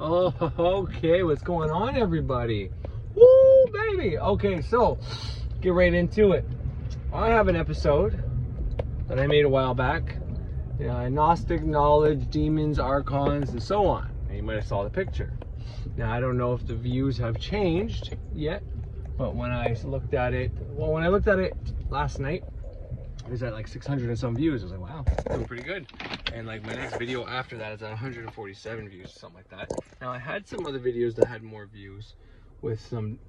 Oh, okay. What's going on, everybody? Woo, baby. Okay, so get right into it. I have an episode that I made a while back. Gnostic knowledge, demons, archons, and so on. And you might have saw the picture. Now, I don't know if the views have changed yet, but when I looked at it last night, it was at like 600 and some views. I was like, wow, doing pretty good. And like my next video after that is at 147 views, something like that. Now I had some other videos that had more views with some,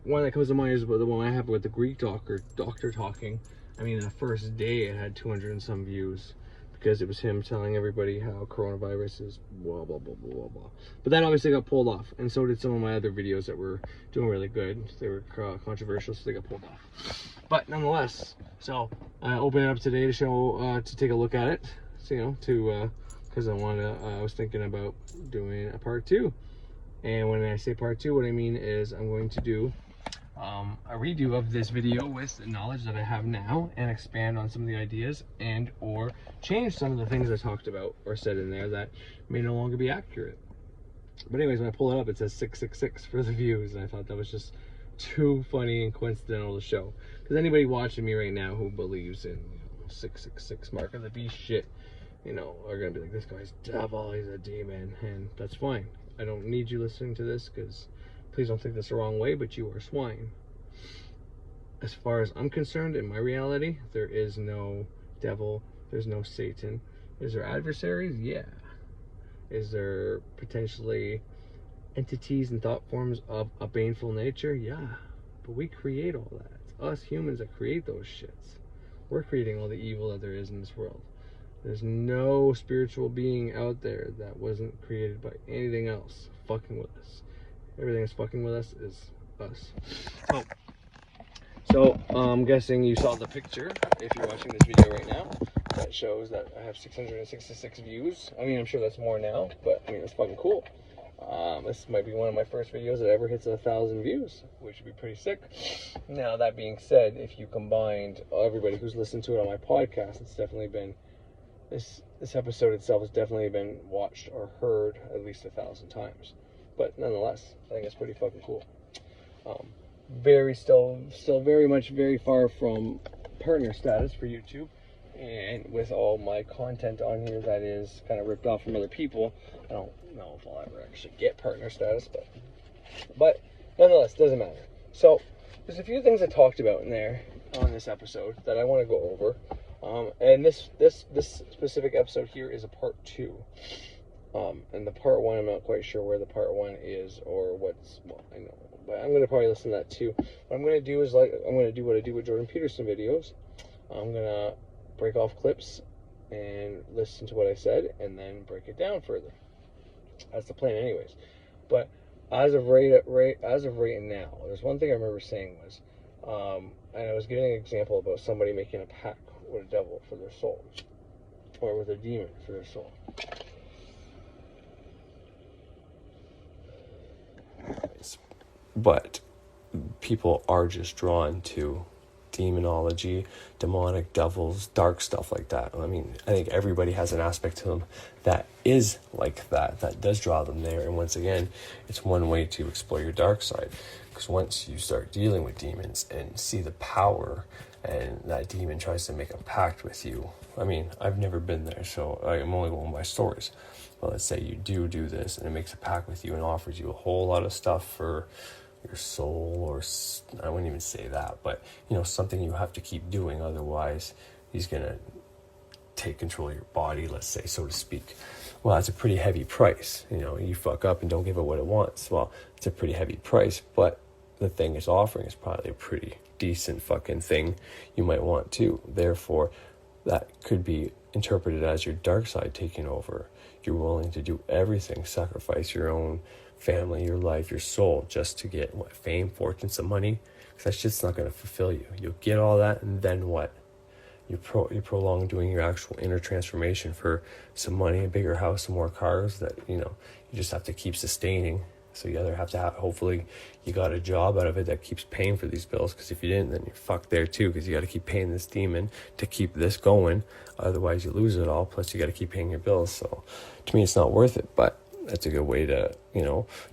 one that comes to mind is the one I have with the Greek doctor talking. I mean, the first day it had 200 and some views because it was him telling everybody how coronavirus is blah, blah, blah, blah, blah, blah. But that obviously got pulled off. And so did some of my other videos that were doing really good. They were controversial, so they got pulled off. But nonetheless, so I opened it up today to show, to take a look at it. So, because I was thinking about doing a part 2. And when I say part 2, what I mean is I'm going to do a redo of this video with the knowledge that I have now and expand on some of the ideas and or change some of the things I talked about or said in there that may no longer be accurate. But anyways, when I pull it up, it says 666 for the views, and I thought that was just too funny and coincidental to show. Because anybody watching me right now who believes in 666 mark of the beast shit, are gonna be like, this guy's devil, he's a demon, and that's fine. I don't need you listening to this, because please don't think this the wrong way, but you are swine. As far as I'm concerned, in my reality, there is no devil, there's no Satan. Is there adversaries? Yeah. Is there potentially entities and thought forms of a baneful nature? Yeah. But we create all that. It's us humans that create those shits. We're creating all the evil that there is in this world. There's no spiritual being out there that wasn't created by anything else fucking with us. Everything that's fucking with us is us. So I'm guessing you saw the picture if you're watching this video right now. That shows that I have 666 views. I mean, I'm sure that's more now, but I mean, it's fucking cool. This might be one of my first videos that ever hits 1,000 views, which would be pretty sick. Now, that being said, if you combined everybody who's listened to it on my podcast, it's definitely been this episode itself has definitely been watched or heard at least 1,000 times. But nonetheless, I think it's pretty fucking cool. Still very much very far from partner status for YouTube, and with all my content on here that is kind of ripped off from other people, I don't know if I'll ever actually get partner status, but nonetheless, doesn't matter. So there's a few things I talked about in there on this episode that I want to go over. And this specific episode here is a part 2. And the part 1, I'm not quite sure where the part 1 is or I know, but I'm going to probably listen to that too. What I'm going to do is I'm going to do what I do with Jordan Peterson videos. I'm going to break off clips and listen to what I said and then break it down further. That's the plan anyways. But as of right now, there's one thing I remember saying was, and I was giving an example about somebody making a pact with a devil for their soul, or with a demon for their soul. But people are just drawn to demonology, demonic devils, dark stuff like that. I mean, I think everybody has an aspect to them that is like that does draw them there. And once again, it's one way to explore your dark side. Because once you start dealing with demons and see the power, and that demon tries to make a pact with you. I mean, I've never been there, so I'm only going by stories. But let's say you do this, and it makes a pact with you and offers you a whole lot of stuff for your soul, or I wouldn't even say that, but something you have to keep doing, otherwise he's gonna take control of your body, let's say, so to speak. Well, that's a pretty heavy price. You fuck up and don't give it what it wants. Well, it's a pretty heavy price, but the thing it's offering is probably a pretty decent fucking thing you might want too. Therefore, that could be interpreted as your dark side taking over. You're willing to do everything, sacrifice your own family, your life, your soul, just to get fame, fortune, some money. Because that shit's not going to fulfill you. You'll get all that, and then what? You prolong doing your actual inner transformation for some money, a bigger house, some more cars that you just have to keep sustaining. So you either have to hopefully you got a job out of it that keeps paying for these bills, because if you didn't, then you're fucked there too, because you got to keep paying this demon to keep this going. Otherwise you lose it all, plus you got to keep paying your bills. So to me, it's not worth it. But that's a good way to,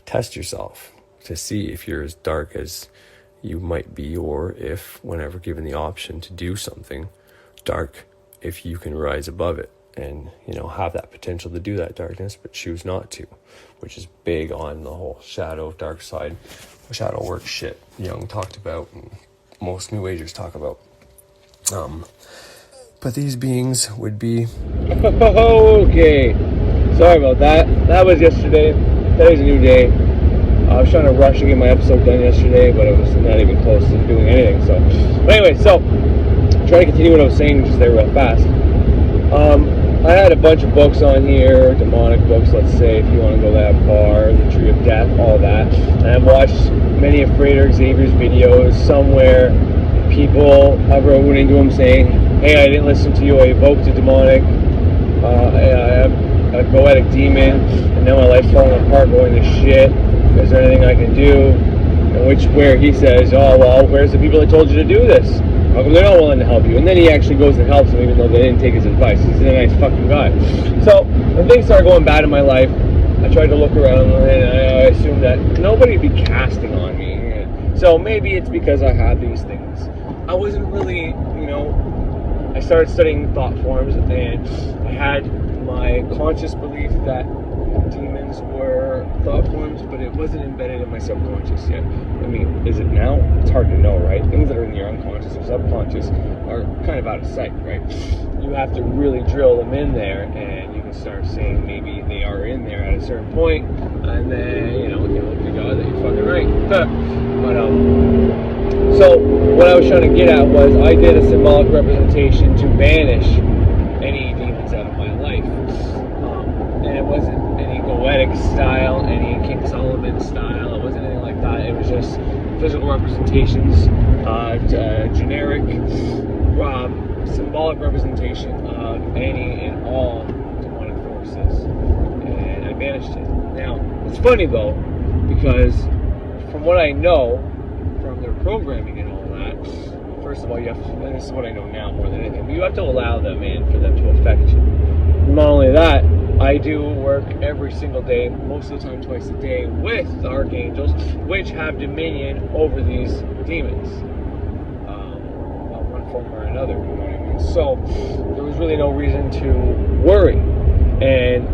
test yourself to see if you're as dark as you might be, or if, whenever given the option to do something dark, if you can rise above it and, have that potential to do that darkness, but choose not to, which is big on the whole shadow, dark side, shadow work shit Jung talked about and most New Agers talk about. But these beings would be... Okay, sorry about that. That was yesterday. Today's a new day. I was trying to rush to get my episode done yesterday, but it was not even close to doing anything. So, but anyway, try to continue what I was saying just there real fast. I had a bunch of books on here, demonic books, let's say, if you want to go that far, the Tree of Death, all that. And I've watched many of Frater Xavier's videos. Somewhere people have wrote into him saying, hey, I didn't listen to you, I evoked a demonic, a goetic demon, and now my life's falling apart, going to shit. Is there anything I can do? And where he says, oh, well, where's the people that told you to do this? How come they're not willing to help you? And then he actually goes and helps them, even though they didn't take his advice. He's a nice fucking guy. So when things started going bad in my life, I tried to look around, and I assumed that nobody would be casting on me. So maybe it's because I had these things. I wasn't really, I started studying Thoughtforms, and I had my conscious belief that demons were Thoughtforms, but it wasn't embedded in my subconscious yet. I mean, is it now? It's hard to know, right? Things that are in your unconscious or subconscious are kind of out of sight, right? You have to really drill them in there, and you can start saying maybe they are in there at a certain point, and then, you look to God that you're fucking right. So what I was trying to get at was I did a symbolic representation to banish any demons out of my life. And it wasn't any goetic style, any King Solomon style. It wasn't anything like that. It was just physical representations, generic, symbolic representation of any and all demonic forces. And I banished it. Now, it's funny though, because from what I know, from their programming and all that, first of all, you have to, and this is what I know now more than anything, you have to allow them in for them to affect you. Not only that, I do work every single day, most of the time twice a day, with the Archangels, which have dominion over these demons, one form or another, you know what I mean? So, there was really no reason to worry. And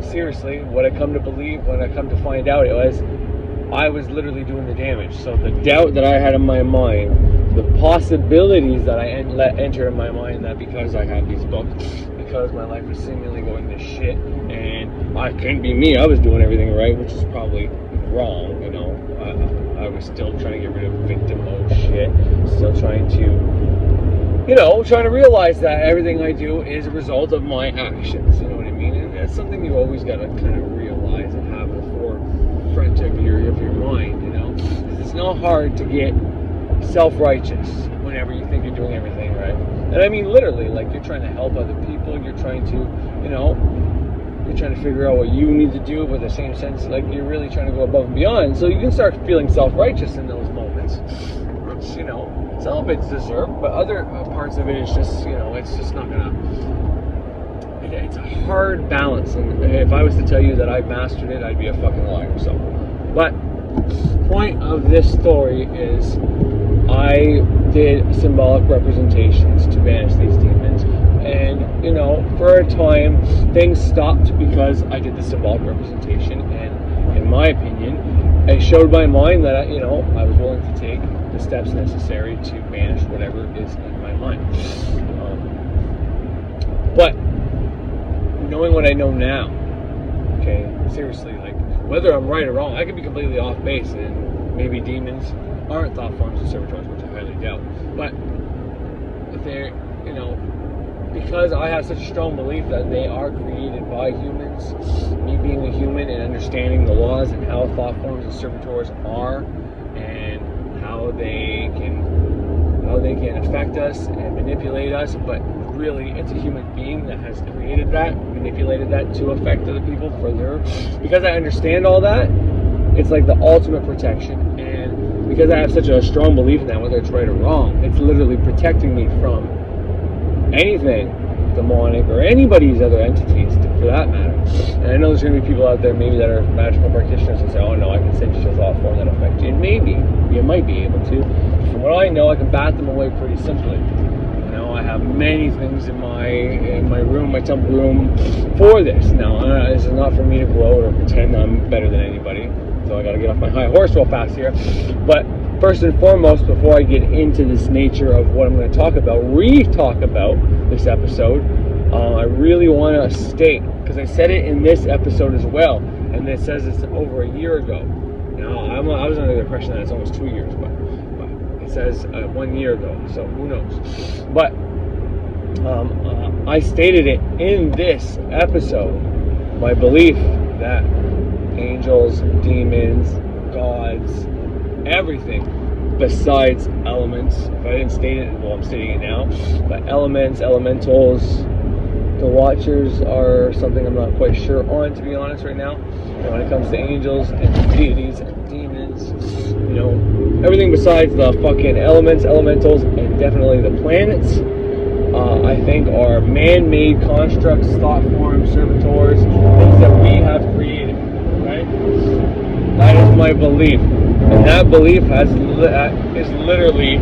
seriously, what I come to believe, when I come to find out, I was literally doing the damage. So the doubt that I had in my mind, the possibilities that I let enter in my mind, that because I had these books, because my life was seemingly going to shit, and I couldn't be me, I was doing everything right, which is probably wrong, I was still trying to get rid of victim mode shit, still trying to realize that everything I do is a result of my actions, you know what I mean? And that's something you always got to kind of realize and have a forefront of your mind, It's not hard to get self-righteous whenever you think you're doing everything right. And I mean literally, like you're trying to help other people, you're trying to, you're trying to figure out what you need to do, but in the same sense, like you're really trying to go above and beyond. So you can start feeling self-righteous in those moments, which, some of it's deserved, but other parts of it is just, it's just not gonna, it's a hard balance. And if I was to tell you that I mastered it, I'd be a fucking liar. So, but point of this story is I did symbolic representations to banish these demons, and for a time things stopped because I did the symbolic representation, and in my opinion I showed my mind that I was willing to take the steps necessary to banish whatever is in my mind. But knowing what I know now, okay, seriously, like whether I'm right or wrong, I could be completely off base, and maybe demons aren't Thoughtforms and servitors, which I highly doubt. But they're, because I have such a strong belief that they are created by humans, me being a human and understanding the laws and how Thoughtforms and servitors are, and how they can affect us and manipulate us, but really it's a human being that has created that, manipulated that to affect other people further. Because I understand all that, it's like the ultimate protection. And because I have such a strong belief in that, whether it's right or wrong, it's literally protecting me from anything demonic or anybody's other entities to for that matter. And I know there's going to be people out there maybe that are magical practitioners and say, oh no, I can send you to a thought form that'll affect you. And maybe you might be able to. From what I know, I can bat them away pretty simply. You know, I have many things in my room, my temple room, for this. Now, this is not for me to gloat or pretend I'm better than anybody. So I got to get off my high horse real fast here. But first and foremost, before I get into this nature of what I'm going to talk about, re-talk about this episode, I really want to state, because I said it in this episode as well, and it says it's over a year ago. Now, I was under the impression that it's almost 2 years, but it says 1 year ago, so who knows. But I stated it in this episode, my belief that angels, demons, gods, everything besides elements, if I didn't state it, well, I'm stating it now, but elements, elementals, the Watchers are something I'm not quite sure on, to be honest, right now. And when it comes to angels and deities and demons, you know, everything besides the fucking elements, elementals, and definitely the planets, I think are man-made constructs, thought forms, servitors, things that we have created, right? That is my belief. And that belief is literally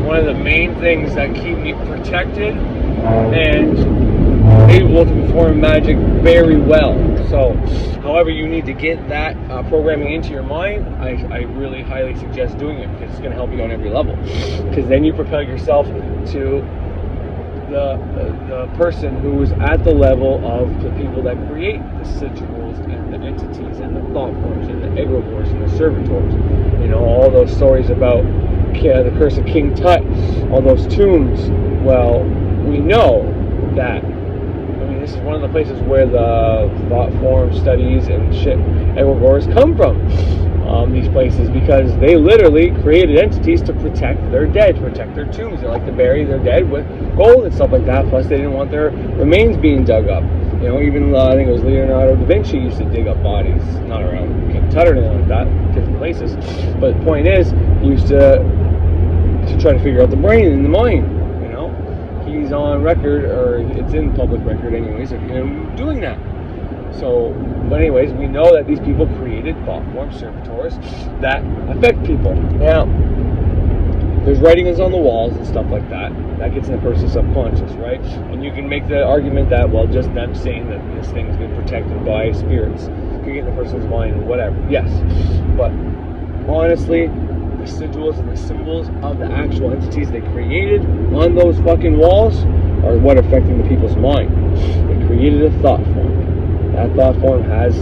one of the main things that keep me protected and able to perform magic very well. So, however you need to get that programming into your mind, I really highly suggest doing it, because it's going to help you on every level. Because then you propel yourself to the person who is at the level of the people that create the sigils and the entities and the thought forms and the egregores and the servitors. You know, all those stories about the curse of King Tut, all those tombs. Well, we know that, this is one of the places where the thought form studies and shit, egregores, come from. These places, because they literally created entities to protect their dead, to protect their tombs. They like to bury their dead with gold and stuff like that. Plus, they didn't want their remains being dug up. You know, even I think it was Leonardo da Vinci used to dig up bodies, not around King Tut or anything like that, different places. But the point is, he used to try to figure out the brain and the mind. You know, he's on record, or it's in public record, anyways, of him doing that. So, but anyways, we know that these people created thought form servitors that affect people. Now, there's writings on the walls and stuff like that. That gets in the person's subconscious, right? And you can make the argument that, well, just them saying that this thing's been protected by spirits could get in the person's mind, whatever. Yes, but honestly, the sigils and the symbols of the actual entities they created on those fucking walls are what are affecting the people's mind. They created a thought form. That thought form has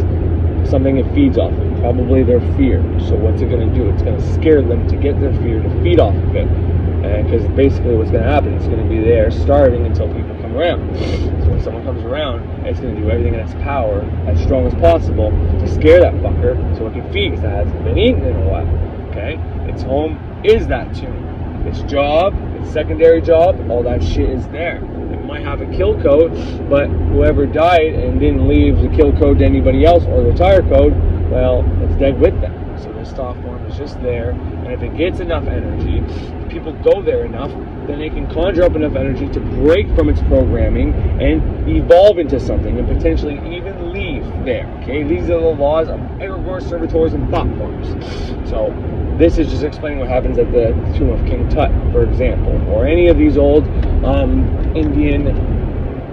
something it feeds off of, probably their fear. So what's it going to do? It's going to scare them to get their fear to feed off of it. And because basically what's going to happen, it's going to be there starving until people come around. So when someone comes around, it's going to do everything in its power, as strong as possible, to scare that fucker so it can feed, because it hasn't been eaten in a while. Okay? Its home is that tomb. Its job, its secondary job, all that shit is there. Might have a kill code, but whoever died and didn't leave the kill code to anybody else, or the retire code, well, it's dead with them. So this thought form is just there, and if it gets enough energy, if people go there enough, then it can conjure up enough energy to break from its programming and evolve into something, and potentially even leave there. Okay, these are the laws of egregores, servitors, and thought forms. So this is just explaining what happens at the tomb of King Tut, for example, or any of these old Indian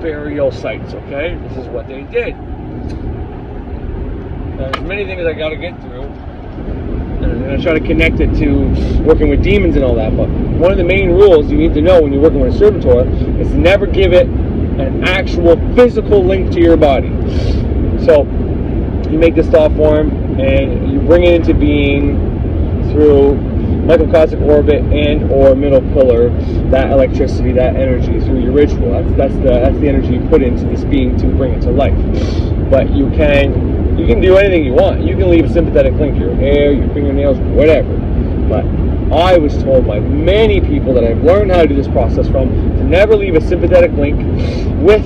burial sites, okay? This is what they did. Now, there's many things I gotta get through, and I'm gonna try to connect it to working with demons and all that, but one of the main rules you need to know when you're working with a servitor is to never give it an actual physical link to your body. So, you make this thought form, and you bring it into being through microcosmic orbit and or middle pillar, that electricity, that energy through your ritual. That's the energy you put into this being to bring it to life. But you can do anything you want. You can leave a sympathetic link, your hair, your fingernails, whatever. But I was told by many people that I've learned how to do this process from, to never leave a sympathetic link with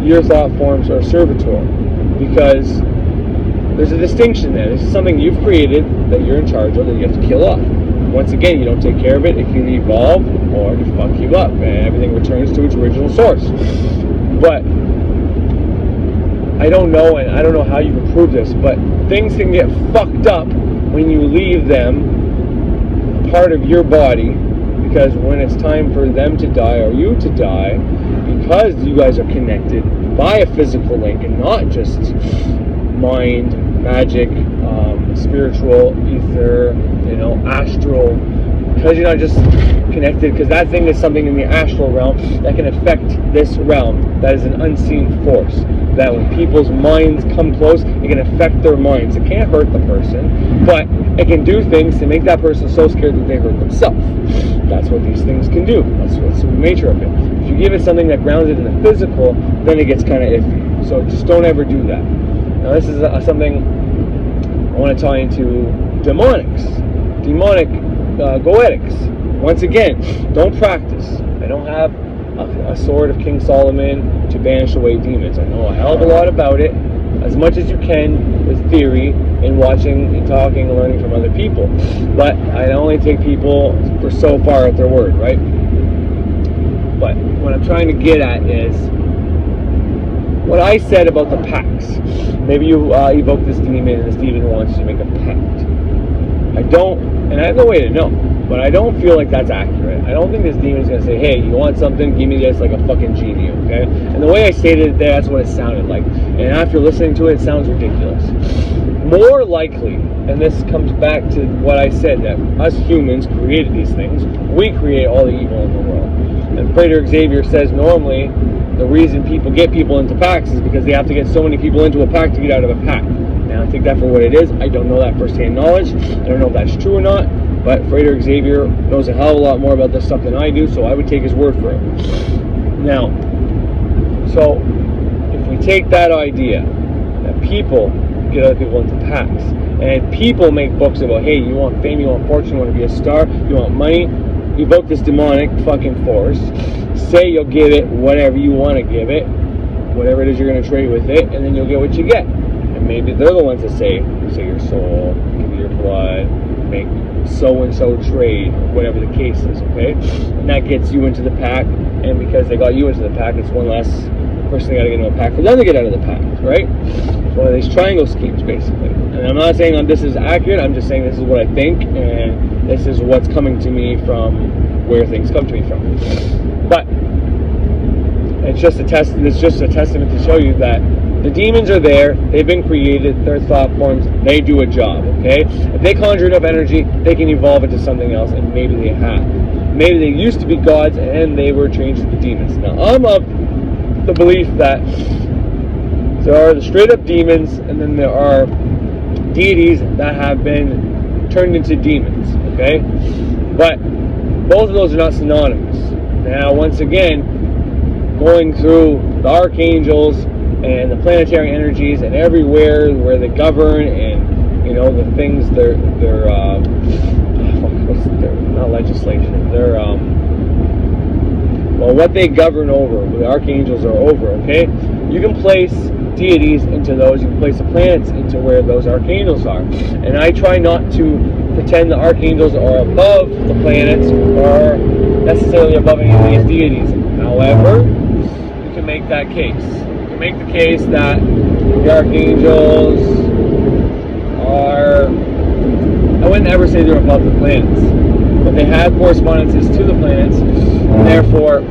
your thought forms or servitor, because there's a distinction there. This is something you've created that you're in charge of, that you have to kill off. Once again, you don't take care of it, it can evolve or to fuck you up, and everything returns to its original source. But I don't know, and I don't know how you can prove this, but things can get fucked up when you leave them a part of your body, because when it's time for them to die or you to die, because you guys are connected by a physical link and not just mind, magic, spiritual, ether, astral, because you're not just connected, because that thing is something in the astral realm that can affect this realm, that is an unseen force, that when people's minds come close, it can affect their minds. It can't hurt the person, but it can do things to make that person so scared that they hurt themselves. That's what these things can do. That's the nature of it. If you give it something that grounds it in the physical, then it gets kind of iffy. So just don't ever do that. Now this is something I want to tie into demonic goetics. Once again, don't practice. I don't have a sword of King Solomon to banish away demons. I know a hell of a lot about it, as much as you can with theory and watching and talking and learning from other people. But I only take people for so far at their word, right? But what I'm trying to get at is what I said about the pacts. Maybe you evoke this demon and this demon wants you to make a pact. I don't, and I have no way to know, but I don't feel like that's accurate. I don't think this demon's going to say, hey, you want something? Give me this, like a fucking genie, okay? And the way I stated it there, that's what it sounded like. And after listening to it, it sounds ridiculous. More likely, and this comes back to what I said, that us humans created these things. We create all the evil in the world. And Praetor Xavier says normally the reason people get people into pacts is because they have to get so many people into a pact to get out of a pact. Now, I take that for what it is. I don't know that first-hand knowledge. I don't know if that's true or not. But Praetor Xavier knows a hell of a lot more about this stuff than I do, so I would take his word for it. Now, so if we take that idea that people get other people into pacts, and people make books about, hey, you want fame, you want fortune, you want to be a star, you want money, evoke this demonic fucking force, say you'll give it whatever you want to give it, whatever it is you're going to trade with it, and then you'll get what you get. And maybe they're the ones that say your soul, give me your blood, make so-and-so trade, whatever the case is, okay? And that gets you into the pack, and because they got you into the pack, it's one less person they got to get into a pack for them to get out of the pack, right? It's one of these triangle schemes, basically. And I'm not saying this is accurate, I'm just saying this is what I think, and this is what's coming to me from where things come to me from. But it's just a testament to show you that the demons are there, they've been created, they're thought forms, they do a job, okay? If they conjure enough energy, they can evolve into something else, and maybe they have. Maybe they used to be gods, and they were changed to demons. Now, I'm of the belief that there are the straight-up demons, and then there are deities that have been turned into demons, okay? But both of those are not synonymous. Now, once again, going through the archangels and the planetary energies and everywhere where they govern, and the things they're not legislation, they're what they govern over, the archangels are over, okay? You can place deities into those, you can place the planets into where those archangels are. And I try not to pretend the archangels are above the planets or necessarily above any of these deities. However, you can make that case. Make the case that the archangels are, I wouldn't ever say they're above the planets, but they have correspondences to the planets, and therefore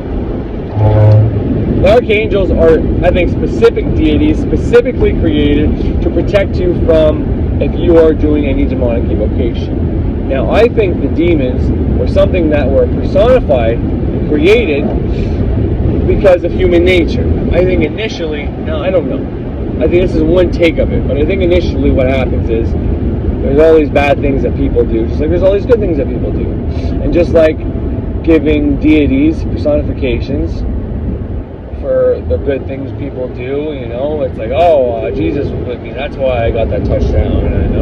the archangels are, I think, specific deities specifically created to protect you from if you are doing any demonic evocation. Now, I think the demons were something that were personified and created because of human nature. I think initially, now I don't know, I think this is one take of it, but I think initially what happens is there's all these bad things that people do, just like there's all these good things that people do. And just like giving deities personifications for the good things people do, it's like, Jesus was with me, that's why I got that touchdown, and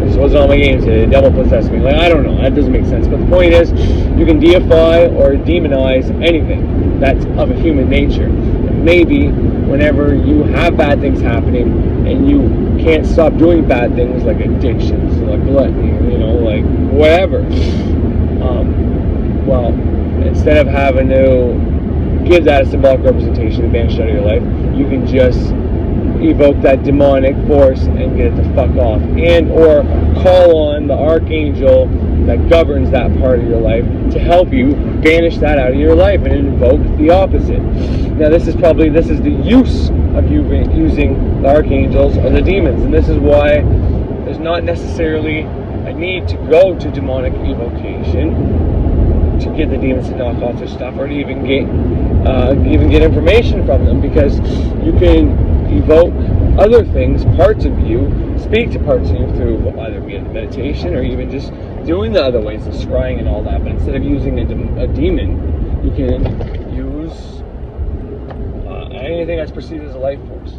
this wasn't on my game today, the devil possessed me. Like, I don't know, that doesn't make sense. But the point is, you can deify or demonize anything that's of a human nature. And maybe whenever you have bad things happening and you can't stop doing bad things like addictions, like gluttony, like whatever, instead of having to give that a symbolic representation and banish out of your life, you can just evoke that demonic force and get it to fuck off, and or call on the archangel that governs that part of your life to help you banish that out of your life and invoke the opposite. Now this is the use of you using the archangels or the demons, and this is why there's not necessarily a need to go to demonic evocation to get the demons to knock off their stuff, or to even get information from them, because you can evoke other things, parts of you, speak to parts of you through either via meditation or even just doing the other ways of scrying and all that. But instead of using a demon, you can use anything that's perceived as a life force.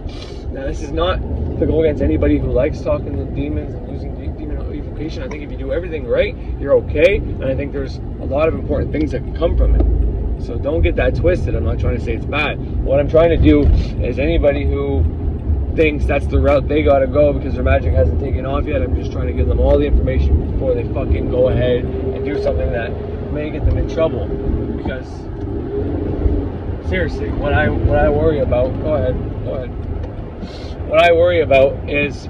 Now this is not to go against anybody who likes talking to demons and using demon evocation. I think if you do everything right, you're okay, and I think there's a lot of important things that can come from it. So don't get that twisted. I'm not trying to say it's bad. What I'm trying to do is anybody who thinks that's the route they gotta go because their magic hasn't taken off yet, I'm just trying to give them all the information before they fucking go ahead and do something that may get them in trouble. Because seriously, what I worry about, go ahead. What I worry about is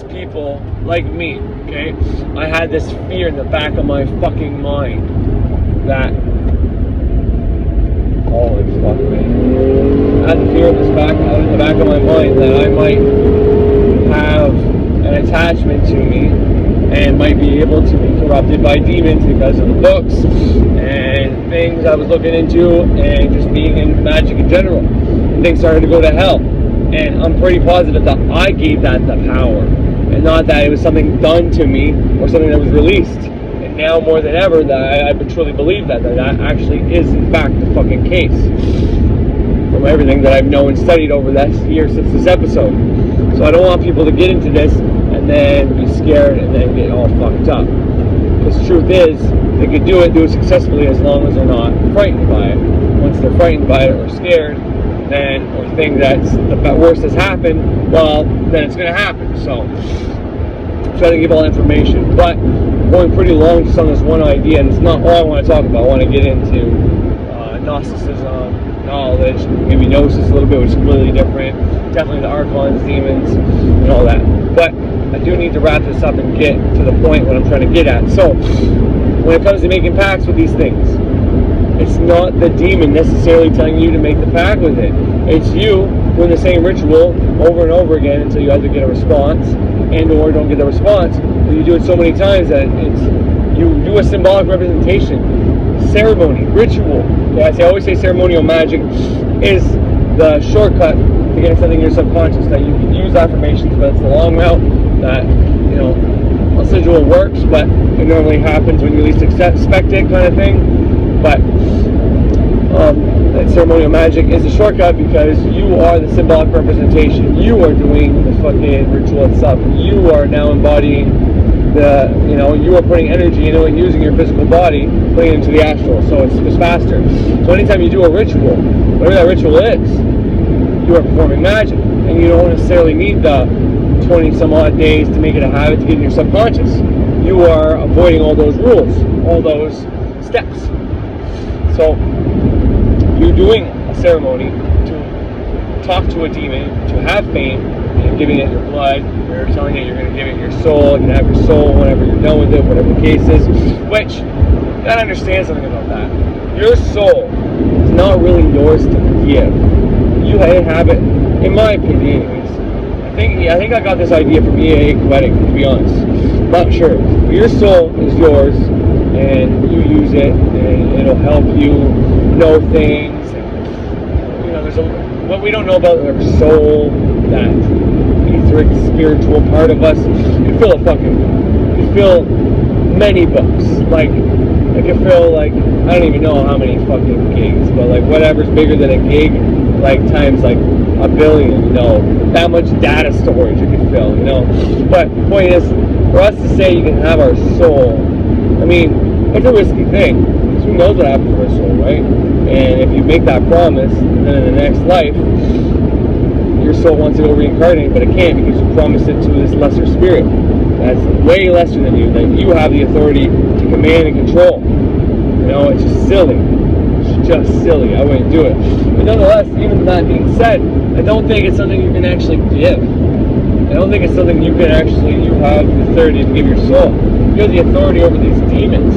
people like me, okay? I had this fear in the back of my fucking mind that, holy fuck, man. I had the fear in the back of my mind that I might have an attachment to me and might be able to be corrupted by demons because of the books and things I was looking into and just being in magic in general. And things started to go to hell. And I'm pretty positive that I gave that the power, and not that it was something done to me or something that was released. And now more than ever, that I truly believe that actually is in fact the fucking case, from everything that I've known and studied over that year since this episode. So I don't want people to get into this and then be scared and then get all fucked up. Because the truth is, they could do it successfully as long as they're not frightened by it. Once they're frightened by it or scared, then, or think that's the worst has happened, well, then it's going to happen. So try to give all information, but I'm going pretty long just on this one idea, and it's not all I want to talk about. I want to get into Gnosticism, knowledge, maybe Gnosis a little bit, which is completely different, definitely the Archons, demons, and all that. But I do need to wrap this up and get to the point what I'm trying to get at. So when it comes to making pacts with these things, it's not the demon necessarily telling you to make the pact with it. It's you doing the same ritual over and over again until you either get a response and or don't get the response. But you do it so many times that you do a symbolic representation, ceremony, ritual. Yeah, I always say ceremonial magic is the shortcut to getting something in your subconscious. That you can use affirmations, but it's the long route that, you know, a sigil works, but it normally happens when you least expect it, kind of thing. But that ceremonial magic is a shortcut because you are the symbolic representation. You are doing the fucking ritual itself. You are now embodying you are putting energy into it, using your physical body, putting it into the astral, so it's just faster. So anytime you do a ritual, whatever that ritual is, you are performing magic, and you don't necessarily need the 20 some odd days to make it a habit to get in your subconscious. You are avoiding all those rules, all those steps. So you're doing a ceremony to talk to a demon, to have faith, and giving it your blood. You're telling it you're going to give it your soul. You can have your soul whenever you're done with it, whatever the case is. Which, you got to understand something about that. Your soul is not really yours to give. You have it, in my opinion anyways. I think I got this idea from EA Poetic, to be honest. Not sure. But your soul is yours, and you use it, and it'll help you know things. And, there's what we don't know about our soul, that etheric, spiritual part of us. You fill many books. Like, I can fill, like, I don't even know how many fucking gigs, but, like, whatever's bigger than a gig, like, times, like, a billion, that much data storage you can fill, But the point is, for us to say you can have our soul, I mean, it's a risky thing, because who knows what happens to our soul, right? And if you make that promise, and then in the next life, your soul wants to go reincarnate, but it can't because you promised it to this lesser spirit that's way lesser than you, that you have the authority to command and control. It's just silly. just silly. I wouldn't do it. But nonetheless, even that being said, I don't think it's something you can actually give. I don't think it's something you can actually, you have the authority to give your soul. You have the authority over these demons.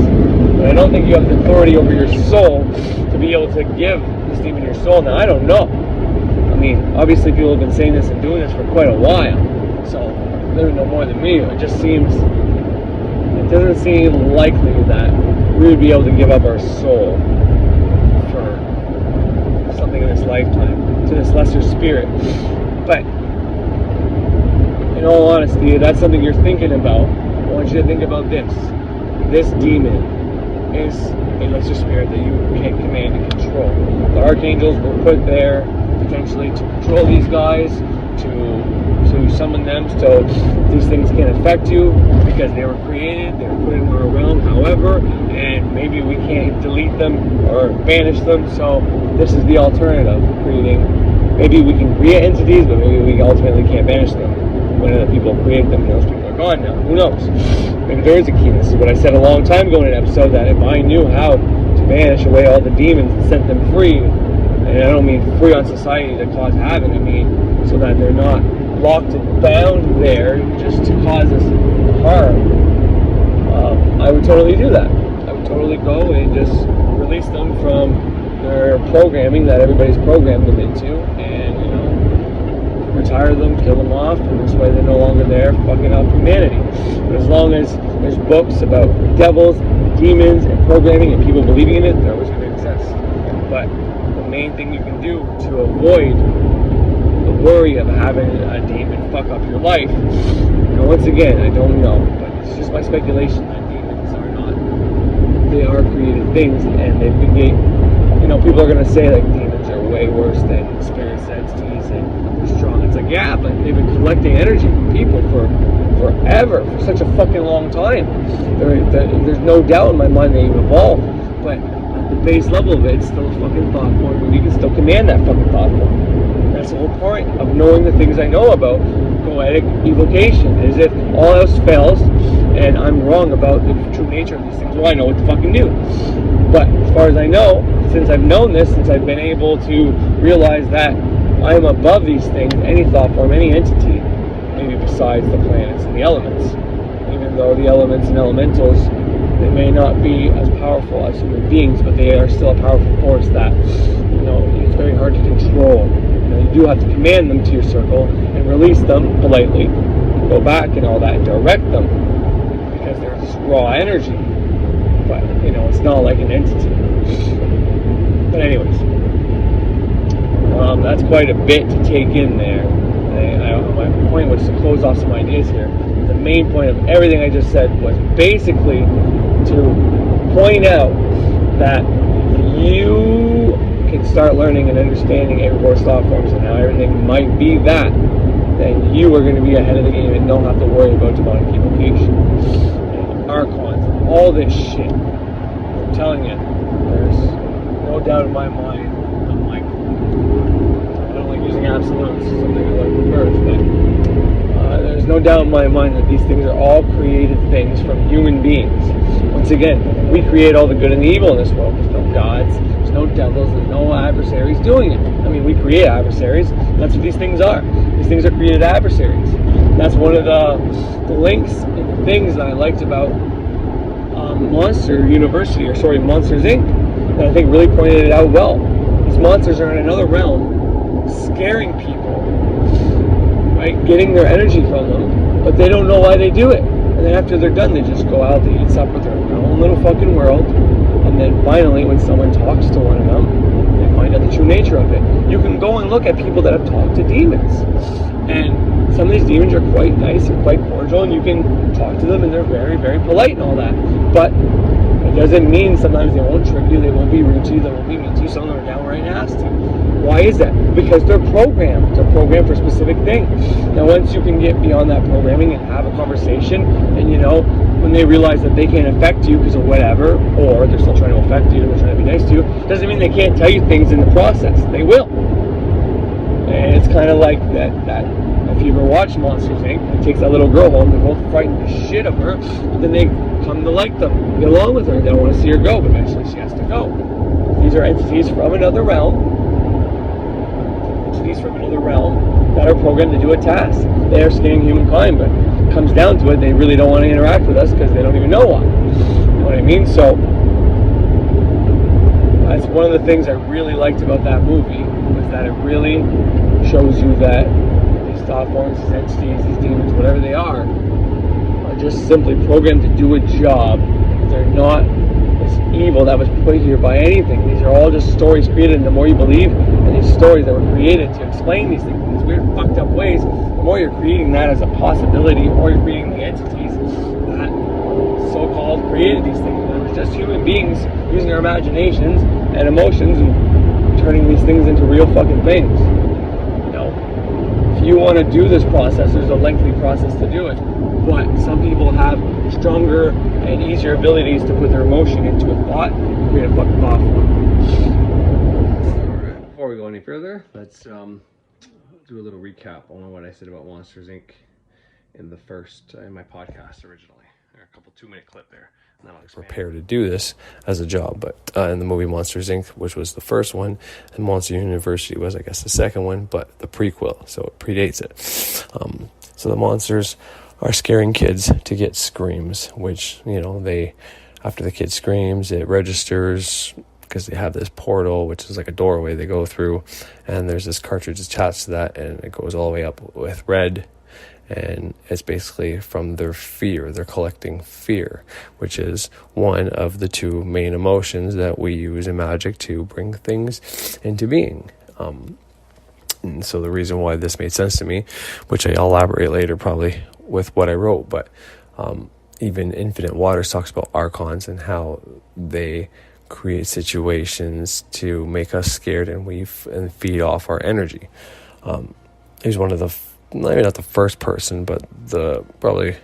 But I don't think you have the authority over your soul to be able to give this demon your soul. Now, I don't know. I mean, obviously people have been saying this and doing this for quite a while. So, they don't know more than me. It just seems, it doesn't seem likely that we would be able to give up our soul for something in this lifetime, to this lesser spirit. But, in all honesty, if that's something you're thinking about, I want you to think about this. This demon is a lesser spirit that you can't command and control. The Archangels were put there potentially to control these guys, to summon them so these things can affect you because they were created, they were put in our realm, however, and maybe we can't delete them or banish them, so this is the alternative, creating, maybe we can create entities, but maybe we ultimately can't banish them when other people create them and those people are gone now. Who knows? Maybe there is a key. This is what I said a long time ago in an episode, that if I knew how to banish away all the demons and set them free, and I don't mean free on society to cause havoc, I mean so that they're not locked and bound there just to cause us harm, I would totally do that. I would totally go and just release them from their programming that everybody's programmed them into, and, you know, retire them, kill them off, and this way they're no longer there fucking up humanity. But as long as there's books about devils, demons, and programming, and people believing in it, they're always going to exist. But the main thing you can do to avoid the worry of having a demon fuck up your life, now once again, I don't know, but it's just my speculation that demons are not, they are created things, and they negate, you know, people are going to say like demons are way worse than spirits, entities, and they're strong. It's like, yeah, but they've been collecting energy from people for forever, for such a fucking long time. There's no doubt in my mind they've evolved, but at the base level of it, it's still a fucking thought form, and you can still command that fucking thought form. That's the whole point of knowing the things I know about poetic evocation, is if all else fails and I'm wrong about the true nature of these things, well, I know what to fucking do. But as far as I know, since I've known this, since I've been able to realize that I am above these things, any thought form, any entity, maybe besides the planets and the elements, even though the elements and elementals, they may not be as powerful as human beings, but they are still a powerful force that, you know, it's very hard to control. You know, you do have to command them to your circle and release them politely, go back and all that, and direct them, because they're just raw energy. But, you know, it's not like an entity. But anyways, that's quite a bit to take in there. My point was to close off some ideas here. The main point of everything I just said was basically to point out that you can start learning and understanding everybody's thought forms and how everything might be that, then you are going to be ahead of the game and don't have to worry about demonic evocation and Archons, all this shit. I'm telling you, there's no doubt in my mind. I don't like using absolutes, something I like reverse, but there's no doubt in my mind that these things are all created things from human beings. Once again, we create all the good and the evil in this world. There's no gods, there's no devils, there's no adversaries doing it. I mean, we create adversaries, and that's what these things are. These things are created adversaries. That's one of the links and the things that I liked about Monsters Inc. that I think really pointed it out well. These monsters are in another realm, scaring people, right? Getting their energy from them, but they don't know why they do it. And then after they're done, they just go out, they eat supper, they're in their own little fucking world. And then finally, when someone talks to one of them, they find out the true nature of it. You can go and look at people that have talked to demons. And some of these demons are quite nice and quite cordial, and you can talk to them and they're very, very polite and all that. But it doesn't mean sometimes they won't trick you, they won't be rude to you, they won't be mean to you, some of them are downright nasty. Why is that? Because they're programmed. They're programmed for specific things. Now, once you can get beyond that programming and have a conversation, and, you know, when they realize that they can't affect you because of whatever, or they're still trying to affect you and they're trying to be nice to you, doesn't mean they can't tell you things in the process. They will. And it's kind of like that if you ever watch Monsters Inc., it takes that little girl home, they're both frightened the shit of her, but then they come to like them, get along with her, they don't want to see her go, but eventually she has to go. These are entities from another realm. Entities from another realm that are programmed to do a task. They are scanning humankind, but it comes down to it, they really don't want to interact with us because they don't even know why. You know what I mean? So that's one of the things I really liked about that movie, was that it really shows you that these thought forms, these entities, these demons, whatever they are just simply programmed to do a job. They're not this evil that was put here by anything. These are all just stories created, and the more you believe in these stories that were created to explain these things in these weird, fucked up ways, the more you're creating that as a possibility, or you're creating the entities that so-called created these things. But it was just human beings using their imaginations and emotions and turning these things into real fucking things. You know, if you want to do this process, there's a lengthy process to do it. But some people have stronger and easier abilities to put their emotion into a thought and create a fucking thought form. Alright, before we go any further, let's do a little recap on what I said about Monsters Inc. in my podcast originally. There are a couple 2-minute clip there. And then I'll prepare to do this as a job, but in the movie Monsters Inc., which was the first one, and Monster University was, I guess, the second one, but the prequel, so it predates it. So the monsters are scaring kids to get screams, which, you know, after the kid screams, it registers because they have this portal, which is like a doorway they go through, and there's this cartridge attached to that, and it goes all the way up with red, and it's basically from their fear. They're collecting fear, which is one of the 2 main emotions that we use in magic to bring things into being. And so the reason why this made sense to me, which I'll elaborate later probably with what I wrote, but even Infinite Waters talks about Archons and how they create situations to make us scared and feed off our energy. He's one of the, maybe not the first person, but probably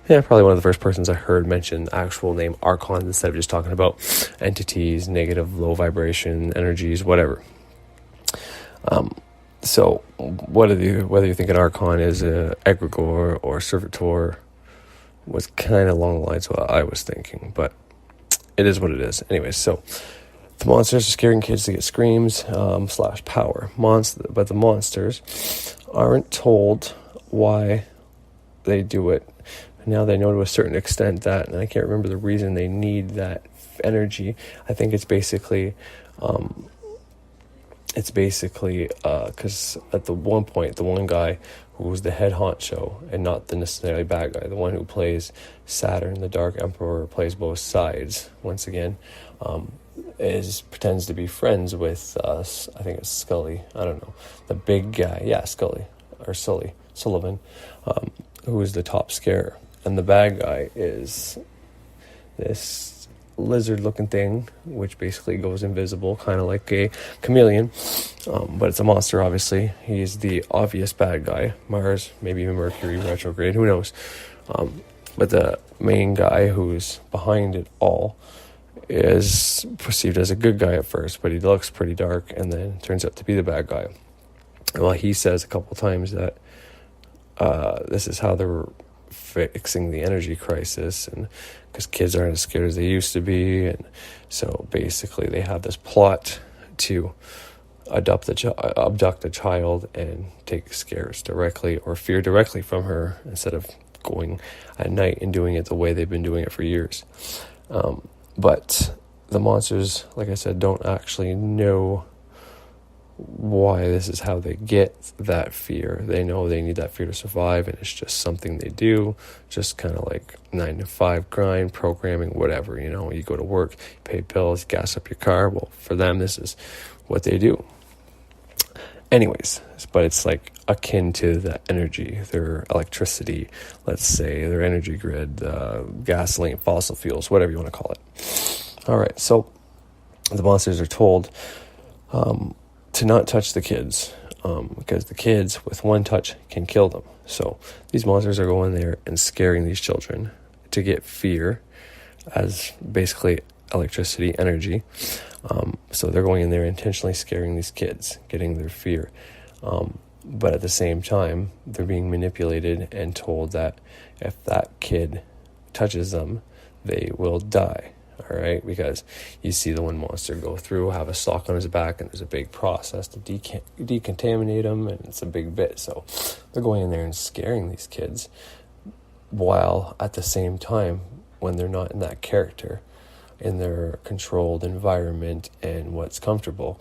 one of the first persons I heard mention the actual name Archons instead of just talking about entities, negative, low vibration energies, whatever. So whether you think an Archon is a egregore or servitor was kind of along the lines of what I was thinking, but it is what it is. Anyways, so the monsters are scaring kids to get screams / power. But the monsters aren't told why they do it. Now they know to a certain extent that, and I can't remember the reason they need that energy. I think it's basically because at the one point, the one guy who was the head honcho and not the necessarily bad guy, the one who plays Saturn, the Dark Emperor, plays both sides, once again, pretends to be friends with us. I think it's Scully. I don't know. The big guy. Yeah, Scully. Or Sullivan, who is the top scarer. And the bad guy is this lizard-looking thing, which basically goes invisible, kind of like a chameleon, but it's a monster, obviously. He's the obvious bad guy. Mars, maybe even Mercury retrograde, who knows? But the main guy who's behind it all is perceived as a good guy at first, but he looks pretty dark and then turns out to be the bad guy. Well, he says a couple times that this is how they're fixing the energy crisis, and because kids aren't as scared as they used to be, and so basically they have this plot to abduct a child and take scares directly or fear directly from her instead of going at night and doing it the way they've been doing it for years. But the monsters, like I said, don't actually know why this is how they get that fear. They know they need that fear to survive, and it's just something they do, just kind of like 9-to-5 grind, programming, whatever. You know, you go to work, you pay bills, gas up your car. Well, for them, this is what they do. Anyways, but it's like akin to the energy, their electricity, let's say, their energy grid, gasoline, fossil fuels, whatever you want to call it. All right, so the monsters are told to not touch the kids, because the kids with one touch can kill them. So these monsters are going there and scaring these children to get fear as basically electricity, energy. So they're going in there intentionally scaring these kids, getting their fear. But at the same time, they're being manipulated and told that if that kid touches them, they will die. all right? Because you see the one monster go through, have a sock on his back, and there's a big process to decontaminate him, and it's a big bit. So they're going in there and scaring these kids, while at the same time, when they're not in that character, in their controlled environment and what's comfortable,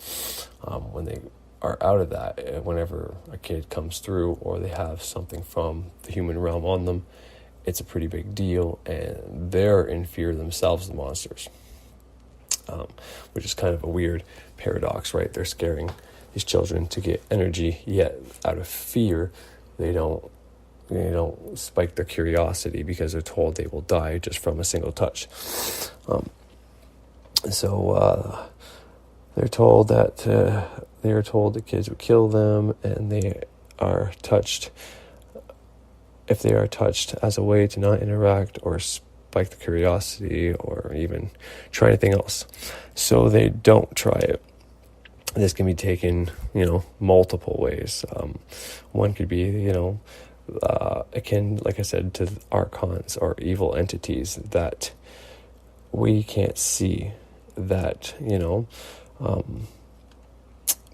when they are out of that, whenever a kid comes through or they have something from the human realm on them, it's a pretty big deal, and they're in fear themselves, the monsters, which is kind of a weird paradox, right? They're scaring these children to get energy, yet out of fear, they don't spike their curiosity because they're told they will die just from a single touch. So they're told that the kids would kill them, and they are touched. If they are touched as a way to not interact or spike the curiosity or even try anything else, so they don't try it. This can be taken, multiple ways. One could be, akin, like I said, to Archons or evil entities that we can't see, that,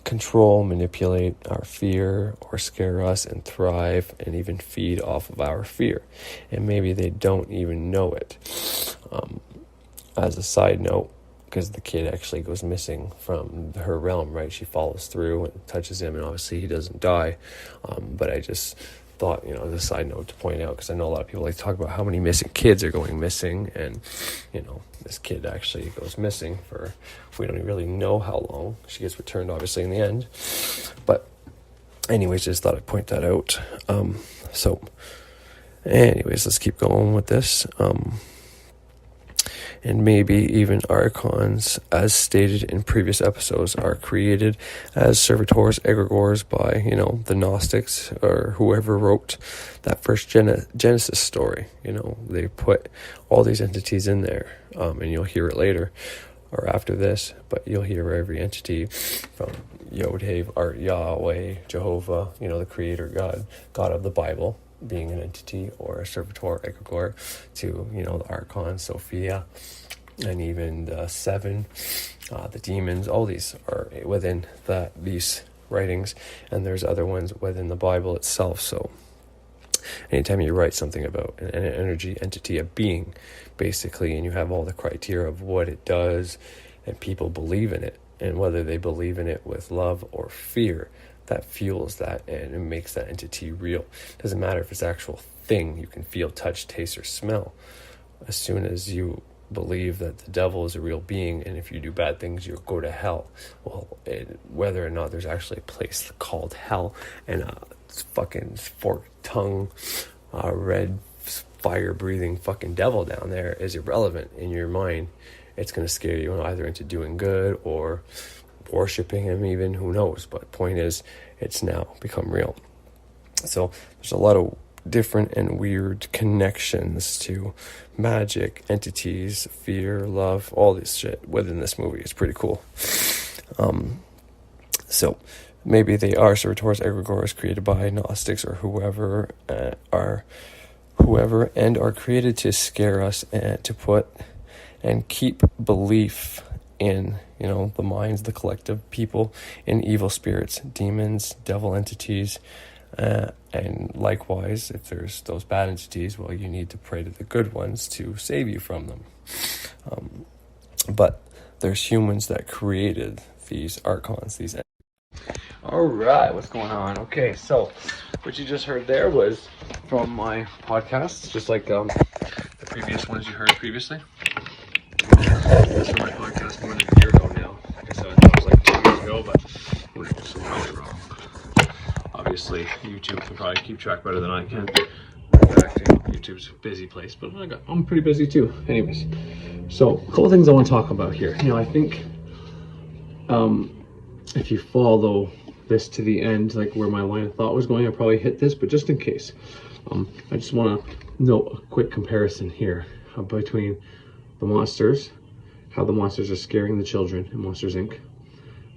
control, manipulate our fear, or scare us and thrive and even feed off of our fear. And maybe they don't even know it. As a side note, because the kid actually goes missing from her realm, right? She follows through and touches him, and obviously he doesn't die. But I just thought, as a side note to point out, because I know a lot of people like to talk about how many missing kids are going missing, and this kid actually goes missing for, we don't really know how long. She gets returned obviously in the end, but anyways, just thought I'd point that out. So anyways, let's keep going with this. And maybe even Archons, as stated in previous episodes, are created as servitors, egregores by, the Gnostics or whoever wrote that first Genesis story. They put all these entities in there, and you'll hear it later or after this, but you'll hear every entity from Yod-Heh, Art, Yahweh, Jehovah, the creator God of the Bible, being an entity or a servitor, egregore, to, the Archons, Sophia, and even the seven, the demons. All these are within these writings, and there's other ones within the Bible itself. So anytime you write something about an energy, entity, a being, basically, and you have all the criteria of what it does, and people believe in it, and whether they believe in it with love or fear, that fuels that, and it makes that entity real. Doesn't matter if it's an actual thing you can feel, touch, taste, or smell. As soon as you believe that the devil is a real being, and if you do bad things, you'll go to hell. Well, whether or not there's actually a place called hell and a fucking forked tongue, red fire-breathing fucking devil down there is irrelevant in your mind. It's going to scare you either into doing good or worshipping him even, who knows. But point is, it's now become real. So there's a lot of different and weird connections to magic, entities, fear, love, all this shit within this movie. It's pretty cool. So maybe they are servitors, egregores, created by Gnostics or whoever, and are created to scare us and to put and keep belief in, the minds, the collective people, in evil spirits, demons, devil entities, and likewise, if there's those bad entities, well, you need to pray to the good ones to save you from them. But there's humans that created these Archons, these. All right, what's going on? Okay, so what you just heard there was from my podcast, just like the previous ones you heard previously. That's from my podcast more than a year ago now. Like I said, I thought it was like 2 years ago, but who knows, so I was wrong. Obviously, YouTube can probably keep track better than I can. YouTube's a busy place, but I'm pretty busy too. Anyways, so a couple things I want to talk about here. I think if you follow this to the end, like where my line of thought was going, I probably hit this, but just in case, I just want to note a quick comparison here between the monsters, how the monsters are scaring the children in Monsters Inc.,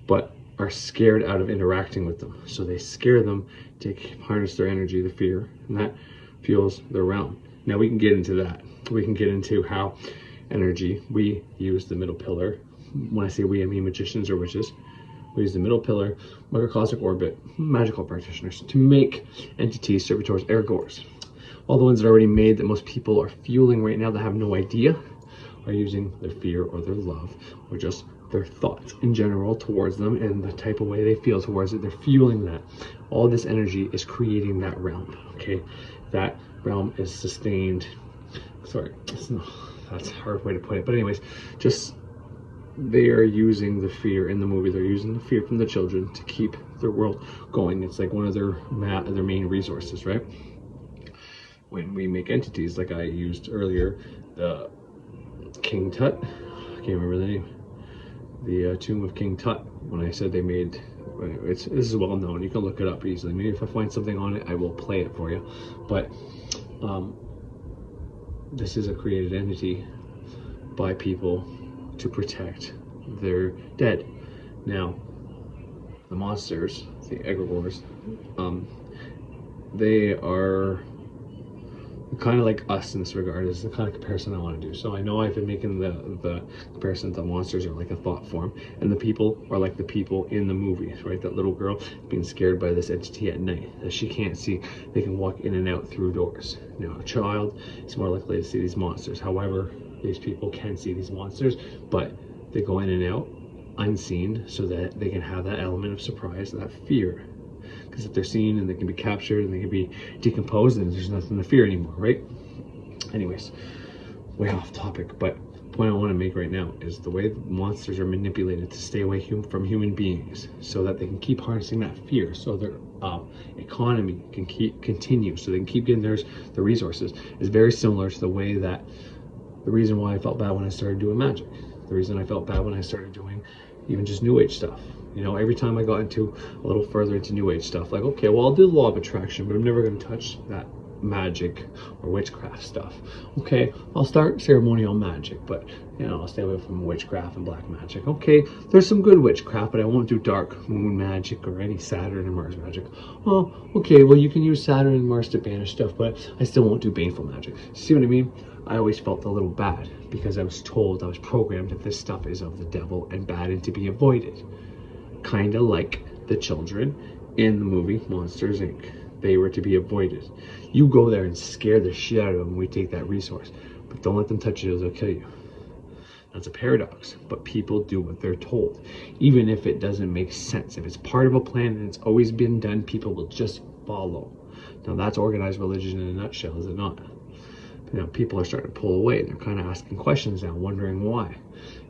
but are scared out of interacting with them. So they scare them to harness their energy, the fear, and that fuels their realm. Now we can get into that. We can get into how energy. We use the middle pillar. When I say we, I mean magicians or witches. We use the middle pillar, microcosmic orbit, magical practitioners, to make entities, servitors, ergors. All the ones that are already made that most people are fueling right now that have no idea are using their fear or their love or just their thoughts in general towards them and the type of way they feel towards it. They're fueling that. All this energy is creating that realm, okay? That realm is sustained. Sorry, that's a hard way to put it. But anyways, just they are using the fear in the movie. They're using the fear from the children to keep their world going. It's like one of their main resources, right? When we make entities, like I used earlier, the King Tut, I can't remember the name, the tomb of King Tut. When I said they made, this is well known. You can look it up easily. Maybe if I find something on it, I will play it for you. But this is a created entity by people to protect their dead. Now, the monsters, the egregores, they are kind of like us in this regard. Is the kind of comparison I want to do. So I know I've been making the comparison that the monsters are like a thought form, and the people are like the people in the movies, right? That little girl being scared by this entity at night that she can't see. They can walk in and out through doors. Now, a child is more likely to see these monsters. However, these people can see these monsters, but they go in and out unseen so that they can have that element of surprise, that fear. Because if they're seen and they can be captured and they can be decomposed, then there's nothing to fear anymore, right? Anyways, way off topic, but the point I want to make right now is the way monsters are manipulated to stay away from human beings so that they can keep harnessing that fear, so their economy can continue, so they can keep getting the resources, is very similar to the way that the reason why I felt bad when I started doing magic, the reason I felt bad when I started doing even just New Age stuff. You know, every time I got into a little further into New Age stuff, like, okay, well, I'll do the law of attraction, but I'm never going to touch that magic or witchcraft stuff. Okay, I'll start ceremonial magic, but, you know, I'll stay away from witchcraft and black magic. Okay, there's some good witchcraft, but I won't do dark moon magic or any Saturn and Mars magic. Oh, okay, well, you can use Saturn and Mars to banish stuff, but I still won't do baneful magic. See what I mean? I always felt a little bad because I was told, I was programmed that this stuff is of the devil and bad and to be avoided. Kind of like the children in the movie Monsters, Inc. They were to be avoided. You go there and scare the shit out of them when we take that resource. But don't let them touch you, they'll kill you. That's a paradox, but people do what they're told. Even if it doesn't make sense. If it's part of a plan and it's always been done, people will just follow. Now that's organized religion in a nutshell, is it not? But now people are starting to pull away. They're kind of asking questions now, wondering why.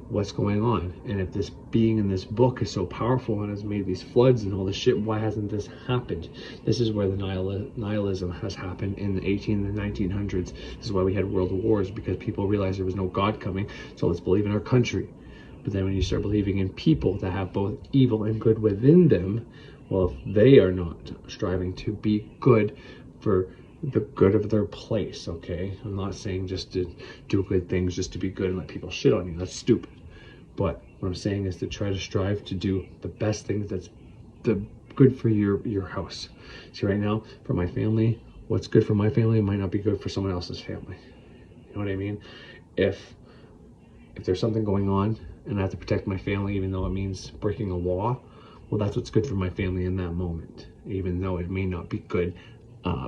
What's going on? And if this being in this book is so powerful and has made these floods and all this shit, why hasn't this happened? This is where the nihilism has happened in the 1800s and 1900s. This is why we had world wars, because people realized there was no God coming, so let's believe in our country. But then when you start believing in people that have both evil and good within them, well, if they are not striving to be good for the good of their place, okay? I'm not saying just to do good things just to be good and let people shit on you. That's stupid. But what I'm saying is to try to strive to do the best things that's the good for your house. See, right now, for my family, what's good for my family might not be good for someone else's family. You know what I mean? If there's something going on and I have to protect my family, even though it means breaking a law, well, that's what's good for my family in that moment, even though it may not be good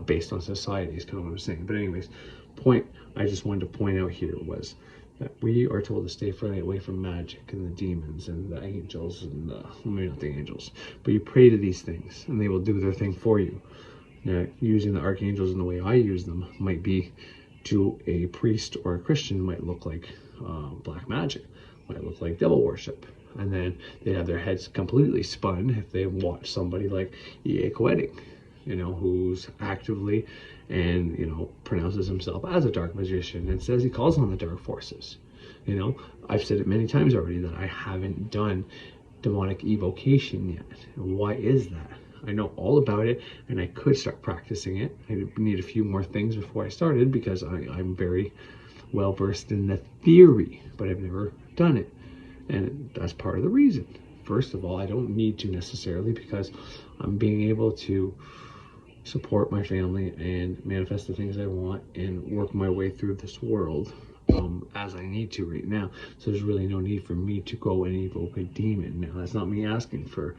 based on society, is kind of what I'm saying. But anyways, point I just wanted to point out here was that we are told to stay further away from magic and the demons and the angels and maybe not the angels, but you pray to these things and they will do their thing for you. Now, using the archangels in the way I use them might be to a priest or a Christian might look like black magic, might look like devil worship. And then they have their heads completely spun if they watch somebody like E.A. Koenig, you know, who's actively and, you know, pronounces himself as a dark magician and says he calls on the dark forces. You know, I've said it many times already that I haven't done demonic evocation yet. And why is that? I know all about it and I could start practicing it. I need a few more things before I started because I'm very well versed in the theory, but I've never done it. And that's part of the reason. First of all, I don't need to necessarily, because I'm being able to support my family and manifest the things I want and work my way through this world as I need to right now. So there's really no need for me to go and evoke a demon. Now, that's not me asking for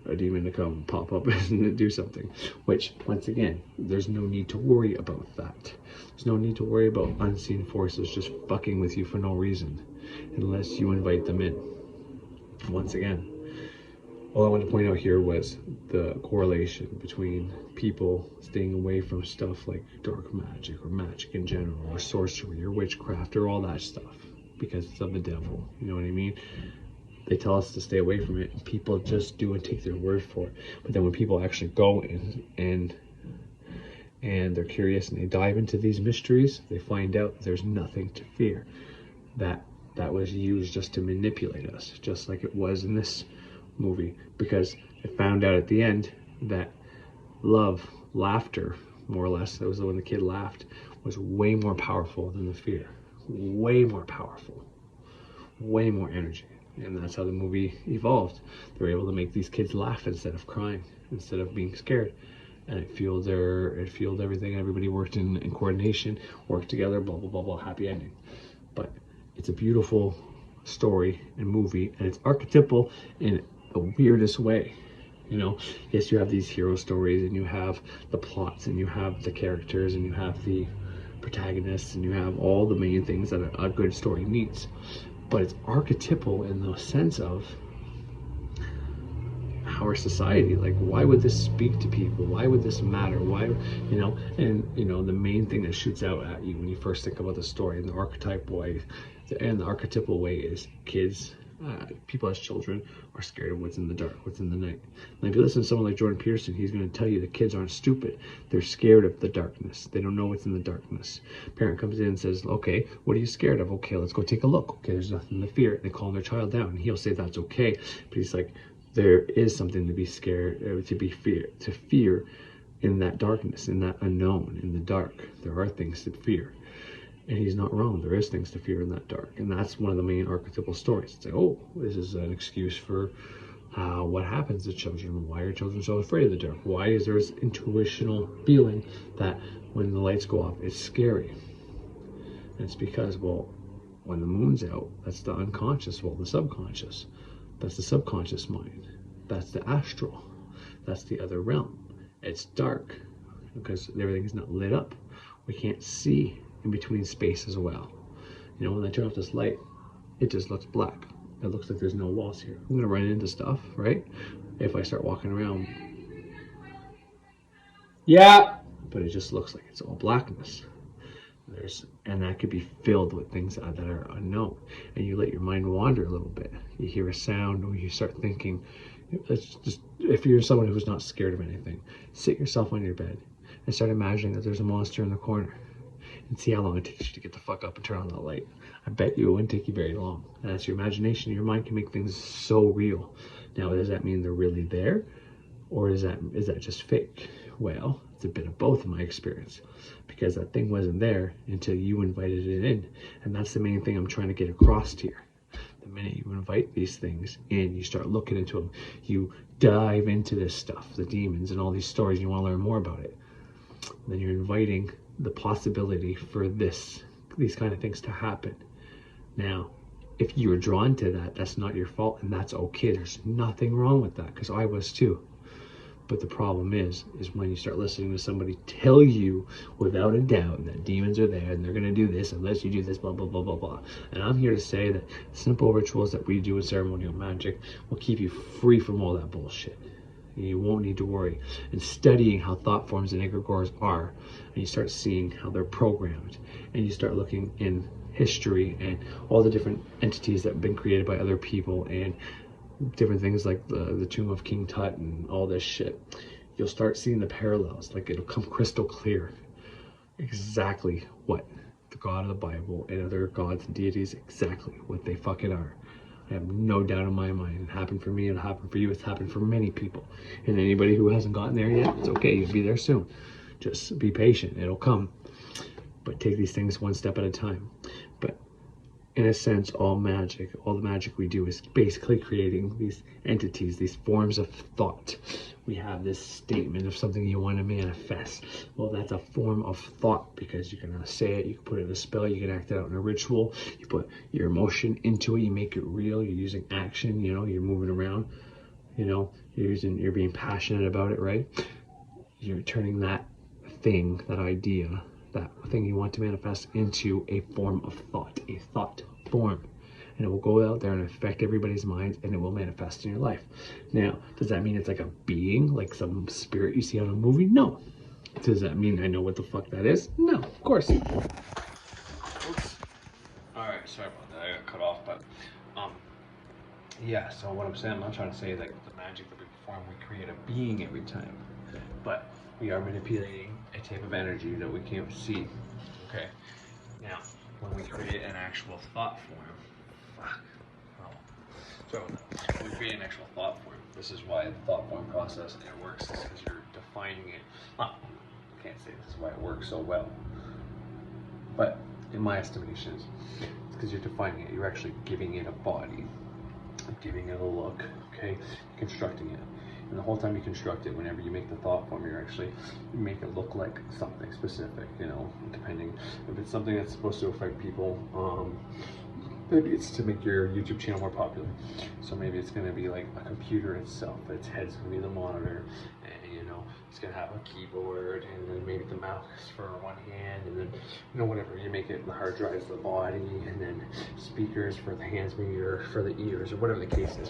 a demon to come and pop up and do something, which, once again, there's no need to worry about that. There's no need to worry about unseen forces just fucking with you for no reason, unless you invite them in. Once again, all I wanted to point out here was the correlation between people staying away from stuff like dark magic or magic in general or sorcery or witchcraft or all that stuff because it's of the devil. You know what I mean? They tell us to stay away from it, and people just do and take their word for it. But then when people actually go in and they're curious and they dive into these mysteries, they find out there's nothing to fear. That was used just to manipulate us, just like it was in this movie, because it found out at the end that love, laughter, more or less, that was when the kid laughed, was way more powerful than the fear. Way more powerful. Way more energy. And that's how the movie evolved. They were able to make these kids laugh instead of crying, instead of being scared. And it fueled everything. Everybody worked in coordination, worked together, blah, blah, blah, blah, happy ending. But it's a beautiful story and movie, and it's archetypal in the weirdest way. You know, yes, you have these hero stories, and you have the plots, and you have the characters, and you have the protagonists, and you have all the main things that a good story needs. But it's archetypal in the sense of our society. Like, why would this speak to people? Why would this matter? Why, you know? And you know, the main thing that shoots out at you when you first think about the story in the archetypal way, and the archetypal way, is kids, people as children are scared of what's in the dark, what's in the night. And if you listen to someone like Jordan Peterson, he's going to tell you the kids aren't stupid. They're scared of the darkness. They don't know what's in the darkness. Parent comes in and says, okay, what are you scared of? Okay, let's go take a look. Okay, there's nothing to fear. They calm their child down, and he'll say that's okay. But he's like, there is something to be scared, to fear in that darkness, in that unknown, in the dark. There are things to fear. And he's not wrong. There is things to fear in that dark. And that's one of the main archetypal stories. It's like, oh, this is an excuse for what happens to children. Why are children so afraid of the dark? Why is there this intuitional feeling that when the lights go off, it's scary? And it's because, well, when the moon's out, that's the unconscious, well, the subconscious. That's the subconscious mind. That's the astral. That's the other realm. It's dark because everything's not lit up. We can't see in between space as well. You know, when I turn off this light, it just looks black. It looks like there's no walls here. I'm gonna run into stuff, right? If I start walking around. Yeah. But it just looks like it's all blackness. And that could be filled with things that are unknown. And you let your mind wander a little bit. You hear a sound, or you start thinking. It's just, if you're someone who's not scared of anything, sit yourself on your bed and start imagining that there's a monster in the corner. And see how long it takes you to get the fuck up and turn on that light. I bet you it wouldn't take you very long. And that's your imagination. Your mind can make things so real. Now, does that mean they're really there? Or is that just fake? Well, it's a bit of both in my experience. Because that thing wasn't there until you invited it in. And that's the main thing I'm trying to get across here. The minute you invite these things in, you start looking into them. You dive into this stuff, the demons and all these stories, and you want to learn more about it. And then you're inviting the possibility for these kind of things to happen. Now, if you're drawn to that, that's not your fault, and that's okay. There's nothing wrong with that, because I was too. But the problem is when you start listening to somebody tell you without a doubt that demons are there and they're going to do this unless you do this, blah, blah, blah, blah, blah. And I'm here to say that simple rituals that we do in ceremonial magic will keep you free from all that bullshit. You won't need to worry. And studying how thought forms and egregores are, and you start seeing how they're programmed, and you start looking in history and all the different entities that have been created by other people, and different things like the tomb of King Tut and all this shit, you'll start seeing the parallels. Like, it'll come crystal clear exactly what the God of the Bible and other gods and deities, exactly what they fucking are. I have no doubt in my mind. It happened for me, it'll happen for you, it's happened for many people. And anybody who hasn't gotten there yet, it's okay, you'll be there soon. Just be patient, it'll come. But take these things one step at a time. But in a sense, all magic, all the magic we do is basically creating these entities, these forms of thought. We have this statement of something you want to manifest. Well, that's a form of thought because you can say it, you can put it in a spell, you can act it out in a ritual, you put your emotion into it, you make it real, you're using action, you know, you're moving around, you know, you're being passionate about it, right? You're turning that thing, that idea, that thing you want to manifest into a form of thought, a thought form. And it will go out there and affect everybody's minds and it will manifest in your life. Now, does that mean it's like a being, like some spirit you see on a movie? No. Does that mean I know what the fuck that is? No, of course. Oops. Alright, sorry about that. I got cut off, but yeah, so what I'm saying, I'm not trying to say like the magic that we perform, we create a being every time. But we are manipulating a type of energy that we can't see. Okay. Now, when we create an actual thought form, when we create an actual thought form, this is why the thought form process it works, is because you're defining it. I can't say this is why it works so well, but in my estimations, it's because you're defining it. You're actually giving it a body, giving it a look, okay, constructing it. And the whole time you construct it, whenever you make the thought form, you make it look like something specific, you know, depending if it's something that's supposed to affect people. Maybe it's to make your YouTube channel more popular. So maybe it's going to be like a computer itself. Its head's going to be the monitor, and you know, it's going to have a keyboard, and then maybe the mouse for one hand, and then, you know, whatever. You make it, the hard drive's the body, and then speakers for the hands, maybe for the ears, or whatever the case is.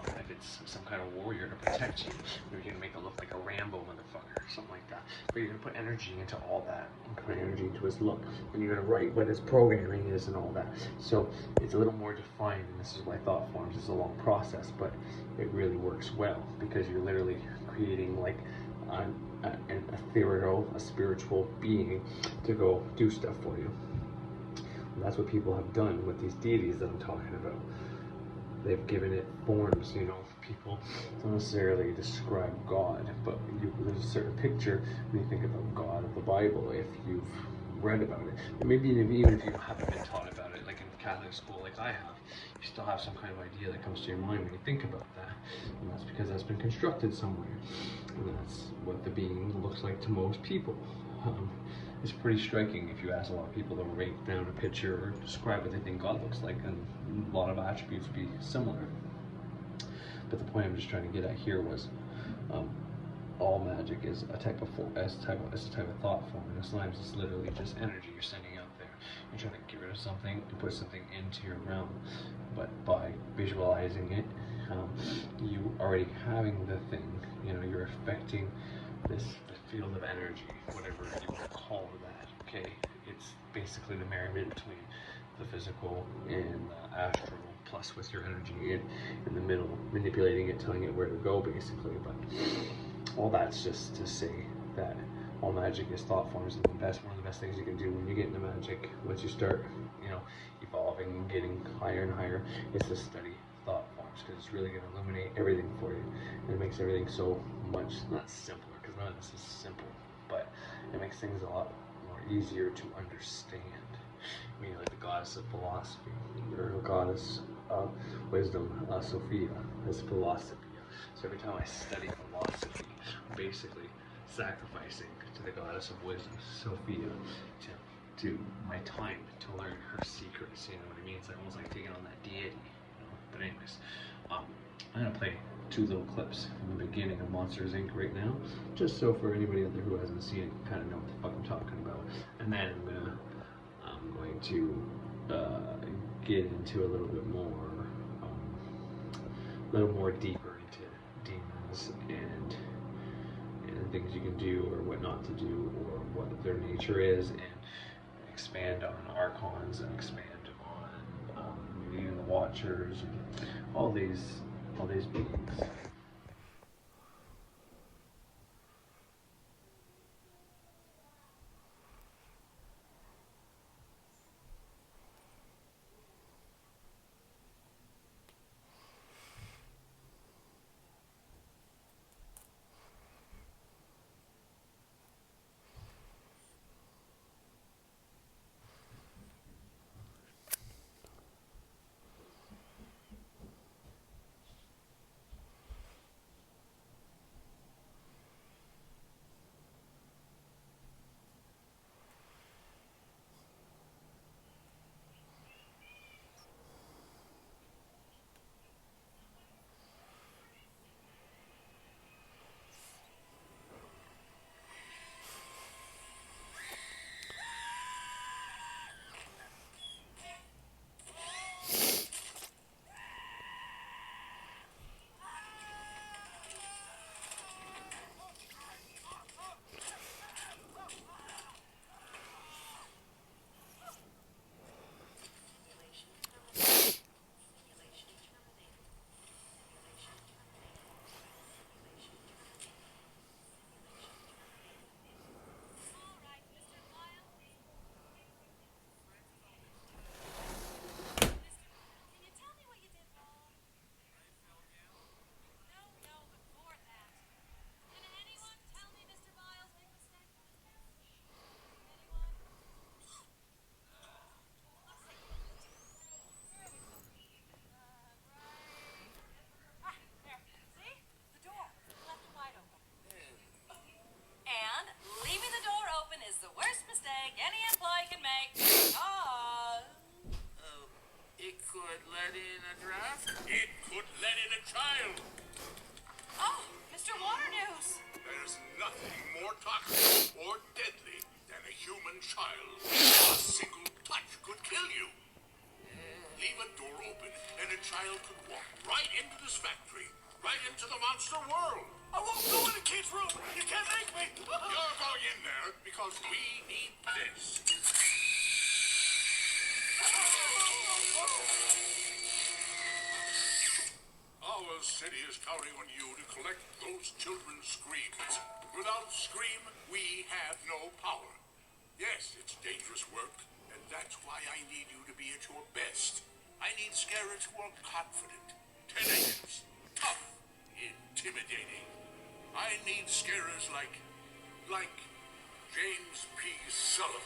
If it's some kind of warrior to protect you, you're going to make it look like a Rambo motherfucker, or something like that. But you're going to put energy into all that, and put energy into his look, and you're going to write what his programming is and all that. So it's a little more defined, and this is why thought forms is a long process, but it really works well because you're literally creating like an ethereal, a spiritual being to go do stuff for you. And that's what people have done with these deities that I'm talking about. They've given it forms, you know. People don't necessarily describe God, but there's a certain picture when you think about God of the Bible, if you've read about it. And maybe even if you haven't been taught about it, like in Catholic school like I have, you still have some kind of idea that comes to your mind when you think about that. And that's because that's been constructed somewhere. And that's what the being looks like to most people. It's pretty striking if you ask a lot of people to write down a picture or describe what they think God looks like, and a lot of attributes would be similar. But the point I'm just trying to get at here was all magic is a type of thought form, and sometimes it's literally just energy you're sending out there. You're trying to get rid of something and put something into your realm, but by visualizing it, you already having the thing, you know, you're affecting the field of energy, whatever you want to call that. Okay, it's basically the merriment between the physical and the astral, plus with your energy in the middle, manipulating it, telling it where to go, basically. But all that's just to say that all magic is thought forms, and one of the best things you can do when you get into magic, once you start, you know, evolving and getting higher and higher, is to study thought forms, because it's really going to illuminate everything for you, and it makes everything so much, not simpler, because none of this is simple, but it makes things a lot more easier to understand. I mean, like the goddess of philosophy, or the goddess of wisdom, Sophia, is philosophy. So every time I study philosophy, I'm basically sacrificing to the goddess of wisdom, Sophia, to my time to learn her secrets. You know what I mean? It's like almost like taking on that deity. You know? But anyways, I'm gonna play two little clips from the beginning of Monsters Inc. right now, just so for anybody out there who hasn't seen it, kind of know what the fuck I'm talking about. And then I'm going to get into a little bit more, deeper into demons and things you can do or what not to do, or what their nature is, and expand on Archons, and expand on maybe even the Watchers, and all these beings. toxic or deadly than a human child. A single touch could kill you. Leave a door open and a child could walk right into this factory, right into the monster world. I won't go in the kid's room. You can't make me. You're going in there because we need this. Our city is counting on you to collect those children's screams. Without Scream, we have no power. Yes, it's dangerous work, and that's why I need you to be at your best. I need scarers who are confident, tenacious, tough, intimidating. I need scarers like James P. Sullivan.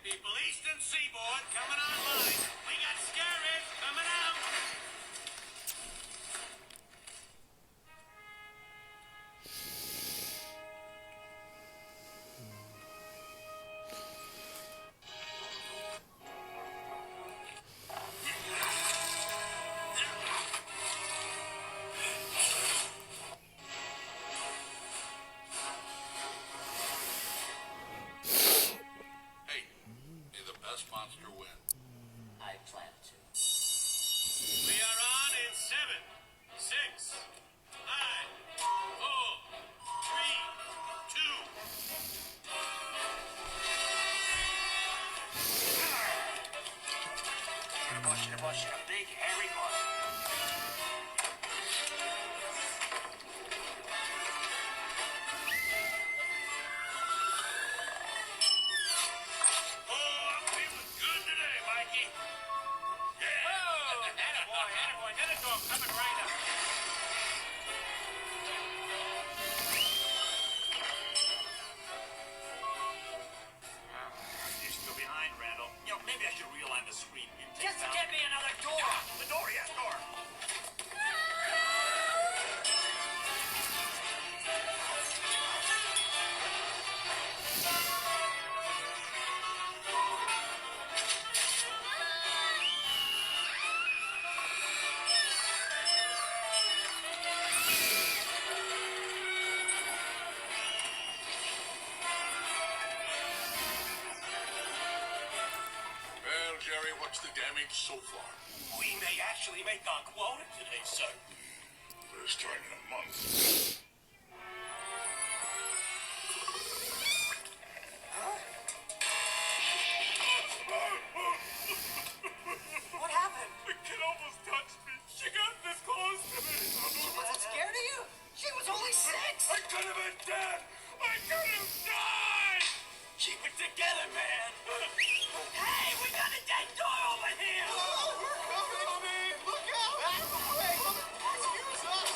People, Eastern Seaboard coming online. We got scarers coming out. Monster win. I plan to. We are on in 7, 6, 5, 4, 3, 2. Bush, a big hairy bush. Coming right up. You're still behind, Randall. You know, maybe I should realign the screen intake. Just get me another door. The door, yes, door. Jerry, what's the damage so far? We may actually make our quota today, sir. First time in a month. What happened? The kid almost touched me. She got this close to me. She wasn't scared of you? She was only 6. I could have been dead. I could have died. Keep it together, man. Hey, we got a dead door over here. Oh, we're coming on in. Look out. Out of the way. Excuse us.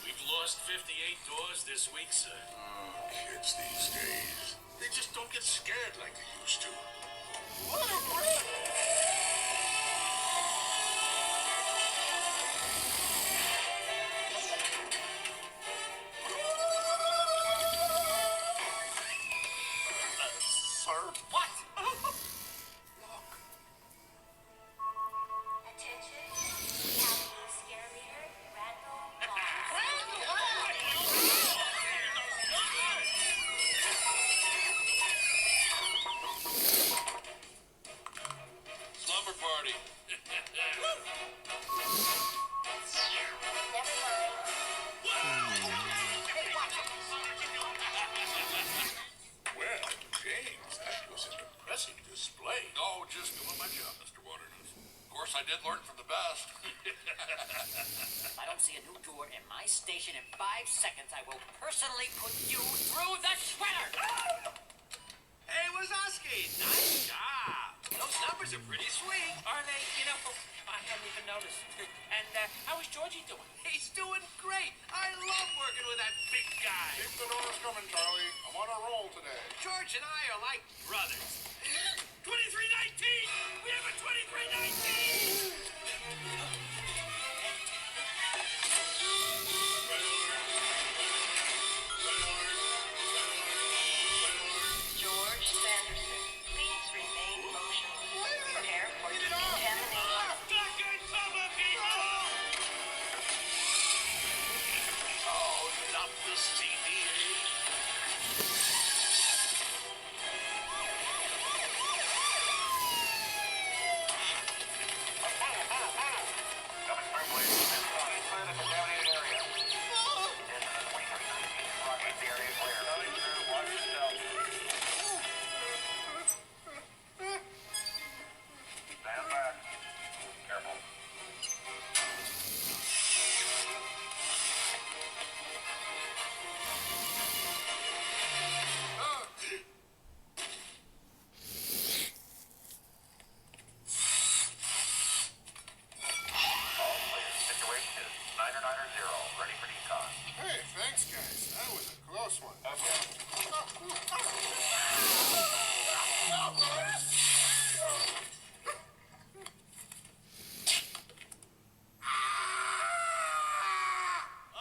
We've lost 58 doors this week, sir. Oh, kids these days. They just don't get scared like they used to. What a rip. What? Attention, Captain Scare Leader, Randall Slumber party. Never mind. Well, James, that was an impressive display. Oh, just doing my job, Mr. Waternose. Of course, I did learn from the best. If I don't see a new door in my station in 5 seconds, I will personally put you through the shredder! Hey, Wazowski, nice job. Those numbers are pretty sweet. Are they? You know, I hadn't even noticed. And how is Georgie doing? He's doing great. I love working with that big guy. Keep the doors coming, Charlie. I'm on a roll today. George and I are like brothers. 2319! We have a 2319! stop the CDA? Coming through, please. Clear the contaminated area. Rocket, the area clear. Coming through, watch yourself. Stand back. Careful. All clear. Situation is 990. Ready for decon. Hey, thanks, guys. That was a close one. Okay.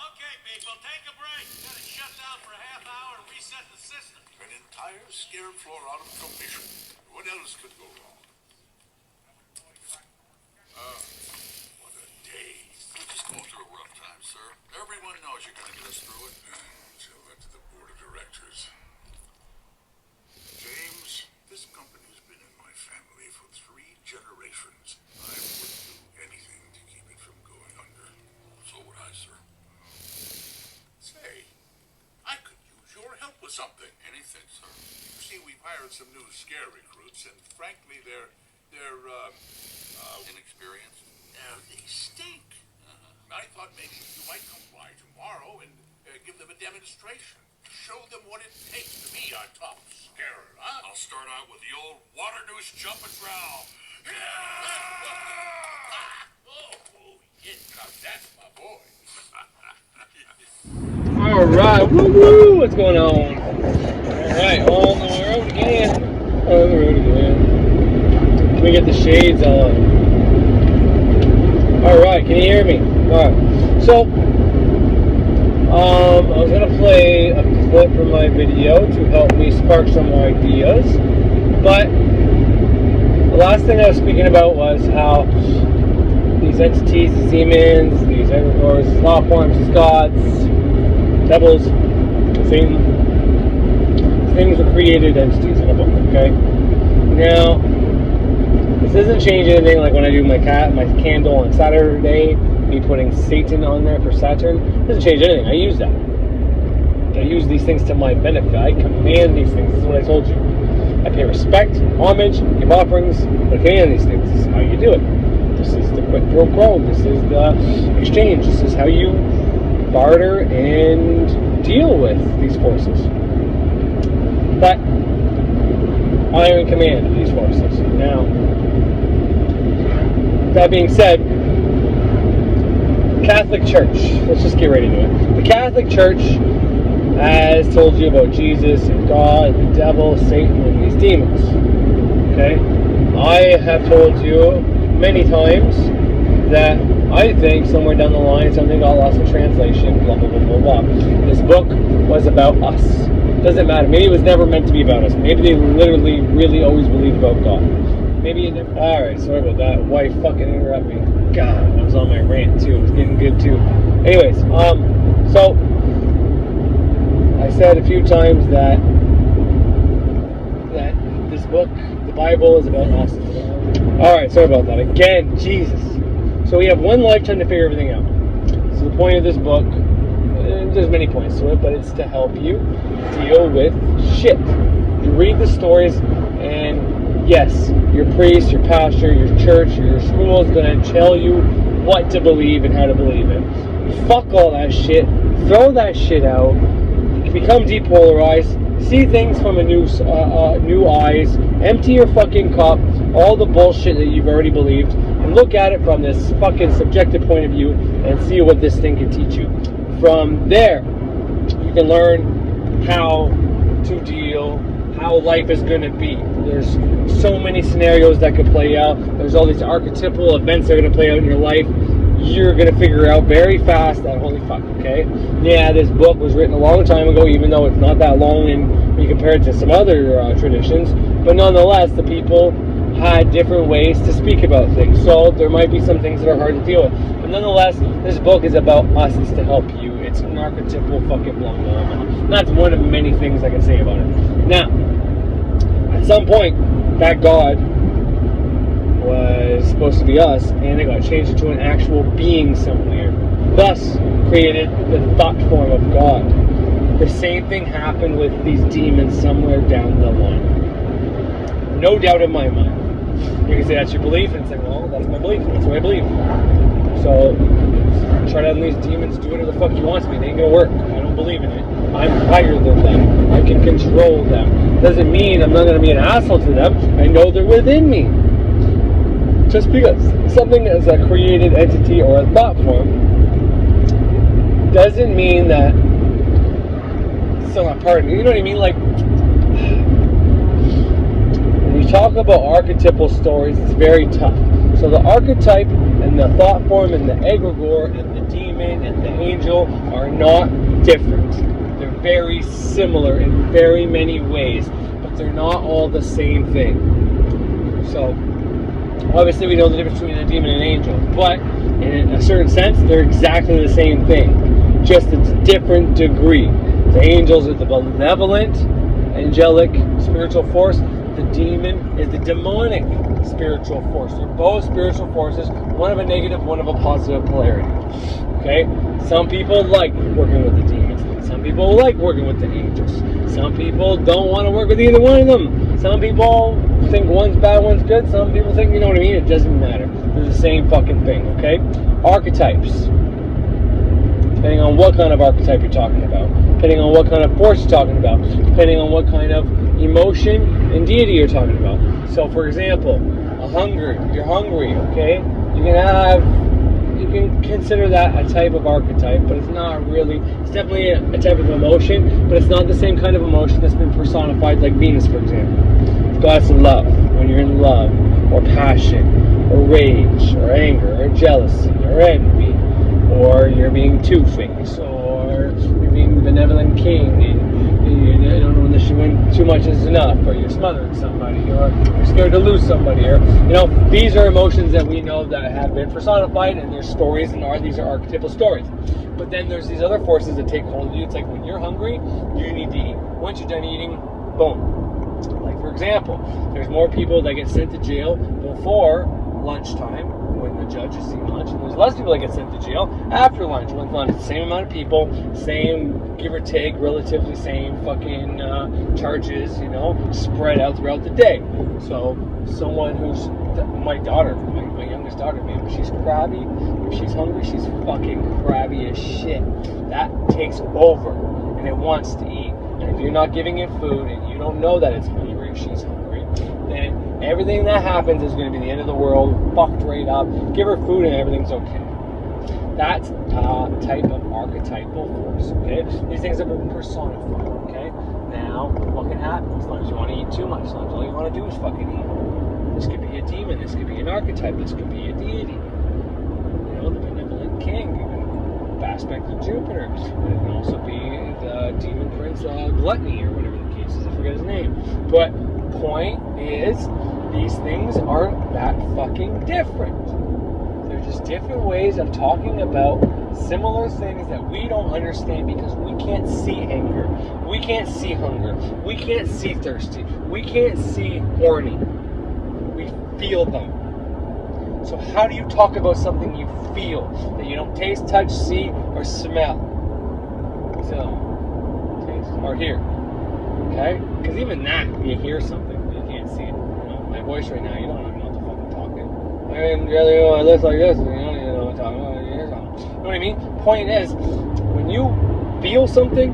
Okay, people, take a break. Gotta shut down for a half hour and reset the system. An entire scared floor out of commission. What else could go wrong? What a day. We're just going through a rough time, sir. Everyone knows you're going to get us through it. Tell that to the board of directors. James, this company's been in my family for 3 generations. I would do anything to keep it from going under. So would I, sir. Say, I could use your help with something. Anything, sir. You see, we've hired some new scare recruits, and frankly, they're inexperienced. They stink. I thought maybe you might come by tomorrow and give them a demonstration. Show them what it takes to be a top scarer, huh? I'll start out with the old water noose jump and growl. Oh, yeah, now that's my boy. All right, woo! What's going on? All right, on the road again. On the road again. Let me get the shades on. All right, can you hear me? All right. So, I was gonna play a clip from my video to help me spark some ideas, but the last thing I was speaking about was how these entities, these demons, these egregores, these Thoughtforms, these gods, devils, Satan, these things were created entities in a book, okay? Now, this doesn't change anything, like when I do my candle on Saturday, me putting Satan on there for Saturn, it doesn't change anything. I use that. I use these things to my benefit. I command these things. This is what I told you. I pay respect, homage, give offerings, but I command these things. This is how you do it. This is the quid pro quo. This is the exchange. This is how you barter and deal with these forces. But I am in command of these forces. Now, that being said, Catholic Church, let's just get right into it. The Catholic Church has told you about Jesus and God, and the devil, Satan, and these demons. Okay? I have told you many times that I think somewhere down the line something got lost in translation, blah, blah, blah, blah, blah. This book was about us. Doesn't matter. Maybe it was never meant to be about us. Maybe they literally, really always believed about God. Maybe it never... Alright, sorry about that. Wife fucking interrupted me. God, I was on my rant too. It was getting good too. Anyways, so I said a few times that this book, the Bible, is about us. Alright, sorry about that. Again, Jesus. So we have one lifetime to figure everything out. So the point of this book, there's many points to it, but it's to help you deal with shit. You read the stories, and yes, your priest, your pastor, your church, your school is going to tell you what to believe and how to believe it. Fuck all that shit. Throw that shit out. Become depolarized. See things from a new eyes. Empty your fucking cup. All the bullshit that you've already believed, and look at it from this fucking subjective point of view, and see what this thing can teach you. From there, you can learn how to deal, how life is going to be. There's so many scenarios that could play out. There's all these archetypal events that are going to play out in your life. You're going to figure out very fast that, holy fuck, okay? Yeah, this book was written a long time ago, even though it's not that long when you compare it to some other traditions. But nonetheless, the people had different ways to speak about things. So there might be some things that are hard to deal with. But nonetheless, this book is about us. It's to help you. It's an archetypal fucking blah, blah, blah. And that's one of many things I can say about it. Now, at some point, that God was supposed to be us, and it got changed into an actual being somewhere. Thus, created the thought form of God. The same thing happened with these demons somewhere down the line. No doubt in my mind. You can say that's your belief, and say, well, that's my belief. That's what I believe. So, try to have these demons do whatever the fuck you want to me. They ain't gonna work. I don't believe in it. I'm higher than them. I can control them. Doesn't mean I'm not gonna be an asshole to them. I know they're within me. Just because something is a created entity or a thought form doesn't mean that it's still not part of me. You know what I mean? Like, when you talk about archetypal stories, it's very tough. So the archetype and the thought form and the egregore and the demon and the angel are not different. They're very similar in very many ways, but they're not all the same thing. So, obviously we know the difference between a demon and an angel, but in a certain sense, they're exactly the same thing, just at a different degree. The angels are the benevolent, angelic, spiritual force. The demon is the demonic spiritual force. They're both spiritual forces, one of a negative, one of a positive polarity. Okay? Some people like working with the demons. Some people like working with the angels. Some people don't want to work with either one of them. Some people think one's bad, one's good. Some people think, you know what I mean? It doesn't matter. They're the same fucking thing, okay? Archetypes. Depending on what kind of archetype you're talking about. Depending on what kind of force you're talking about. Depending on what kind of emotion and deity you're talking about. So, for example, you're hungry, okay? You can consider that a type of archetype, but it's not really. It's definitely a type of emotion, but it's not the same kind of emotion that's been personified, like Venus, for example. The goddess of love, when you're in love, or passion, or rage, or anger, or jealousy, or envy, or you're being two-faced, or you're being the benevolent king, and you don't know when too much is enough, or you're smothering somebody, or you're scared to lose somebody, or, you know, these are emotions that we know that have been personified, and there's stories, and these are archetypal stories. But then there's these other forces that take hold of you. It's like when you're hungry, you need to eat. Once you're done eating, boom. Like, for example, there's more people that get sent to jail before lunchtime when the judge is seeing lunch, and there's less people that get sent to jail after lunch when lunch. Same amount of people, same, give or take, relatively same fucking charges, you know, spread out throughout the day. So someone who's my daughter, my youngest daughter, man, she's crabby. If she's hungry, she's fucking crabby as shit. That takes over, and it wants to eat. And if you're not giving it food, and you don't know that it's hungry, she's hungry, then everything that happens is going to be the end of the world, fucked right up. Give her food and everything's okay. That's a type of archetypal force, okay? These things have been personified, okay? Now, what can happen? Sometimes you want to eat too much. Sometimes all you want to do is fucking eat. This could be a demon. This could be an archetype. This could be a deity. You know, the benevolent king. Aspect of Jupiter. And it can also be the demon prince Gluttony, or whatever the case is. I forget his name. But point is, these things aren't that fucking different. They're just different ways of talking about similar things that we don't understand because we can't see anger. We can't see hunger. We can't see thirsty. We can't see horny. We feel them. So how do you talk about something you feel that you don't taste, touch, see, or smell? So, taste or hear. Okay? Because even that, you hear something, but you can't see it. You know, my voice right now, you don't even know what the fuck I'm talking. I mean, really, it looks like this, and you don't even know what I'm talking about. You hear something. You know what I mean? Point is, when you feel something,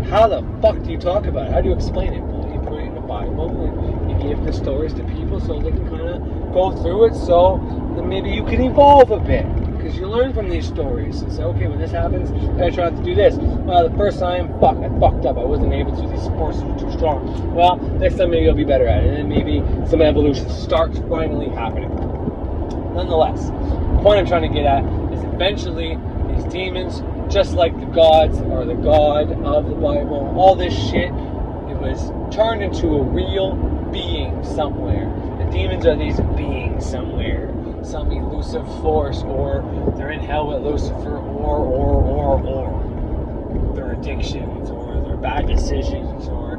how the fuck do you talk about it? How do you explain it? Well, you put it in the Bible, and you give the stories to people so they can kind of go through it, so then maybe you can evolve a bit, because you learn from these stories and say, okay, when this happens, I try not to do this. Well, the first time, I fucked up. I wasn't able to. These forces were too strong. Well, next time maybe I'll be better at it, and then maybe some evolution starts finally happening. Nonetheless, the point I'm trying to get at is eventually these demons, just like the gods or the God of the Bible, all this shit, it was turned into a real being somewhere. And demons are these beings somewhere, some elusive force, or they're in hell with Lucifer, or their addictions, or their bad decisions, or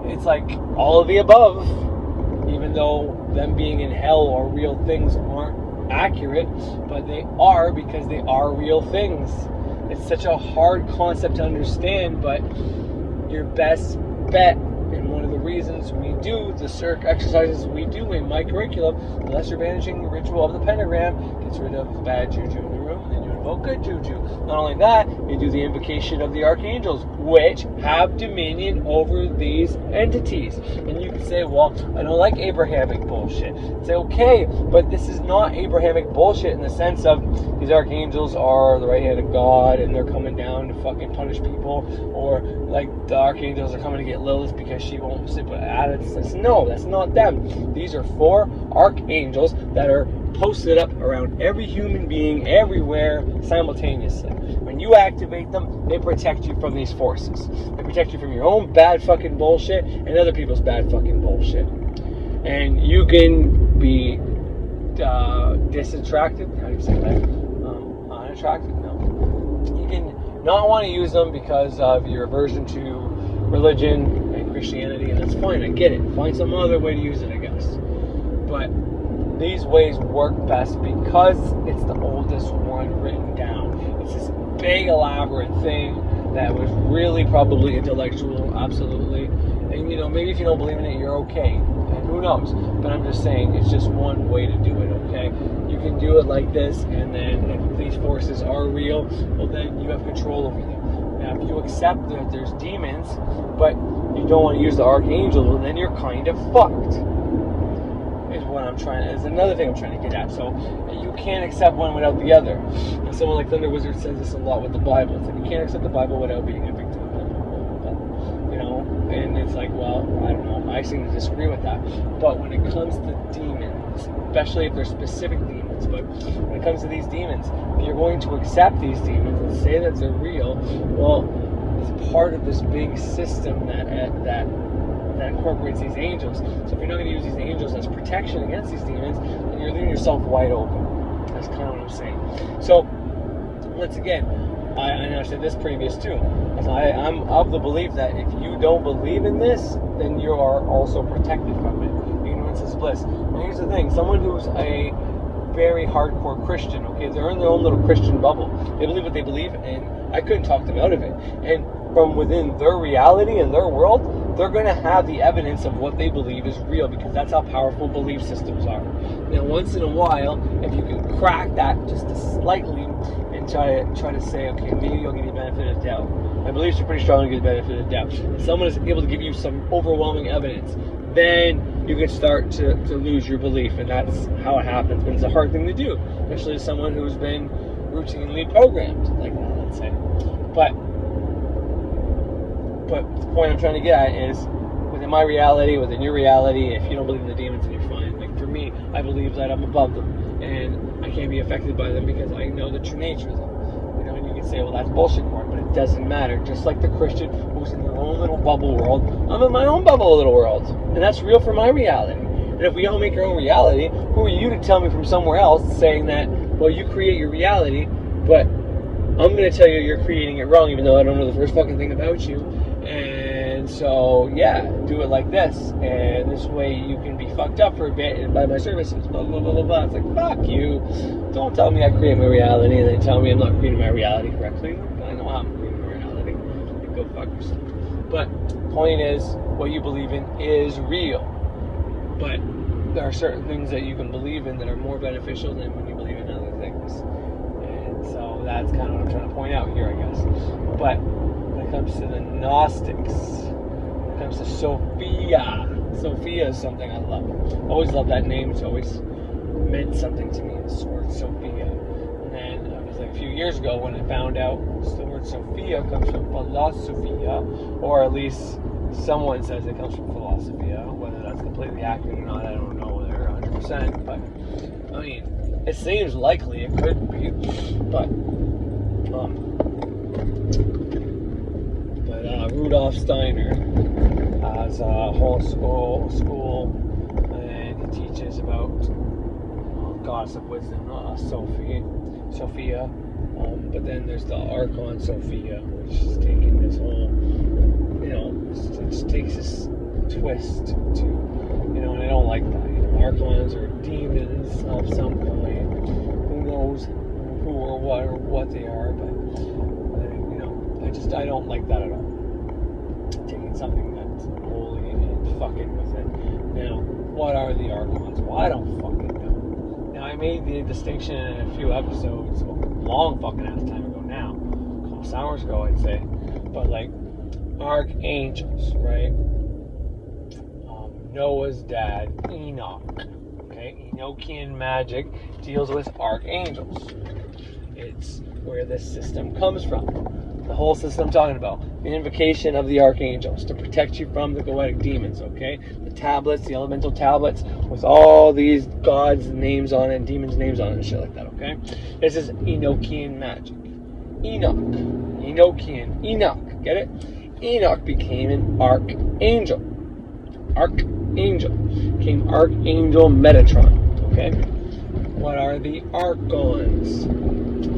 it's like all of the above. Even though them being in hell or real things aren't accurate, but they are, because they are real things. It's such a hard concept to understand, but your best bet, and one of the reasons we do the circ exercises we do in my curriculum, the lesser banishing ritual of the pentagram, gets rid of bad juju in the room, and then you invoke good juju. Not only that, you do the invocation of the archangels, which have dominion over these entities. And you can say, well, I don't like Abrahamic bullshit. Say, okay, but this is not Abrahamic bullshit in the sense of these archangels are the right hand of God and they're coming down to fucking punish people, or like the archangels are coming to get Lilith because she won't sit with Adams. No, that's not them. These are 4 archangels that are posted up around every human being everywhere simultaneously. When you activate them, they protect you from these forces. They protect you from your own bad fucking bullshit and other people's bad fucking bullshit. And you can be disattracted. How do you say that? Unattracted? No. You can not want to use them because of your aversion to religion and Christianity, and that's fine. I get it. Find some other way to use it, I guess. But these ways work best because it's the oldest one written down. It's this big elaborate thing that was really probably intellectual, absolutely. And maybe if you don't believe in it, you're okay. And who knows? But I'm just saying, it's just one way to do it, okay? You can do it like this, and then if these forces are real, well then you have control over them. Now if you accept that there's demons, but you don't want to use the archangel, well then you're kind of fucked. Is another thing I'm trying to get at. So you can't accept one without the other. And someone like Thunder Wizard says this a lot with the Bible. It's like you can't accept the Bible without being a victim of it. And it's like, well, I don't know. I seem to disagree with that. But when it comes to demons, especially if they're specific demons, but when it comes to these demons, if you're going to accept these demons and say that they're real, well, it's part of this big system that incorporates these angels. So if you're not going to use these angels as protection against these demons, then you're leaving yourself wide open. That's kind of what I'm saying. So, once again, I said this previous too. I'm of the belief that if you don't believe in this, then you are also protected from it. Ignorance is bliss. And here's the thing, someone who's a very hardcore Christian, okay, they're in their own little Christian bubble. They believe what they believe, and I couldn't talk them out of it. And from within their reality and their world, they're going to have the evidence of what they believe is real, because that's how powerful belief systems are. Now, once in a while, if you can crack that just slightly and try to say, okay, maybe you'll give you the benefit of the doubt. My beliefs are pretty strong to give the benefit of the doubt. If someone is able to give you some overwhelming evidence, then you can start to lose your belief, and that's how it happens. But it's a hard thing to do, especially as someone who's been routinely programmed like that, let's say. But the point I'm trying to get at is, within my reality, within your reality, if you don't believe in the demons, then you're fine. Like for me, I believe that I'm above them, and I can't be affected by them because I know the true nature of them. And you can say, well, that's bullshit for it, but it doesn't matter. Just like the Christian who's in their own little bubble world, I'm in my own bubble little world, and that's real for my reality. And if we all make our own reality, who are you to tell me from somewhere else saying that, well, you create your reality, but I'm going to tell you you're creating it wrong, even though I don't know the first fucking thing about you. And so, yeah, do it like this. And this way you can be fucked up for a bit and buy my services, blah, blah, blah, blah, blah. It's like, fuck you. Don't tell me I create my reality and then tell me I'm not creating my reality correctly. I know how I'm creating my reality. Like, go fuck yourself. But point is, what you believe in is real. But there are certain things that you can believe in that are more beneficial than when you believe in other things. And so that's kind of what I'm trying to point out here, I guess. But when it comes to the Gnostics, when it comes to Sophia is something I love. I always love that name. It's always meant something to me, this word Sophia. And then it was like a few years ago when I found out the word Sophia comes from philosophia, or at least someone says it comes from philosophia. Whether that's completely accurate or not, I don't know whether 100%, but I mean, it seems likely it could be, but Rudolf Steiner has a whole school, and he teaches about goddess of wisdom, Sophia. But then there's the Archon Sophia, which is taking this whole, it just takes this twist to, and I don't like that. Archons are demons of some kind. Who knows who or what they are, but I don't like that at all. Taking something that's holy and fucking with it. Now, what are the Archons? Well, I don't fucking know. Now, I made the distinction in a few episodes, a long fucking ass time ago now, a couple hours ago, I'd say, but like archangels, right? Noah's dad, Enoch. Okay, Enochian magic deals with archangels. It's where this system comes from. The whole system I'm talking about. The invocation of the archangels to protect you from the goetic demons, okay? The tablets, the elemental tablets with all these gods' names on it and demons' names on it and shit like that, okay? This is Enochian magic. Enochian, Enoch, get it? Enoch became an archangel. Became Archangel Metatron, okay? What are the Archons? I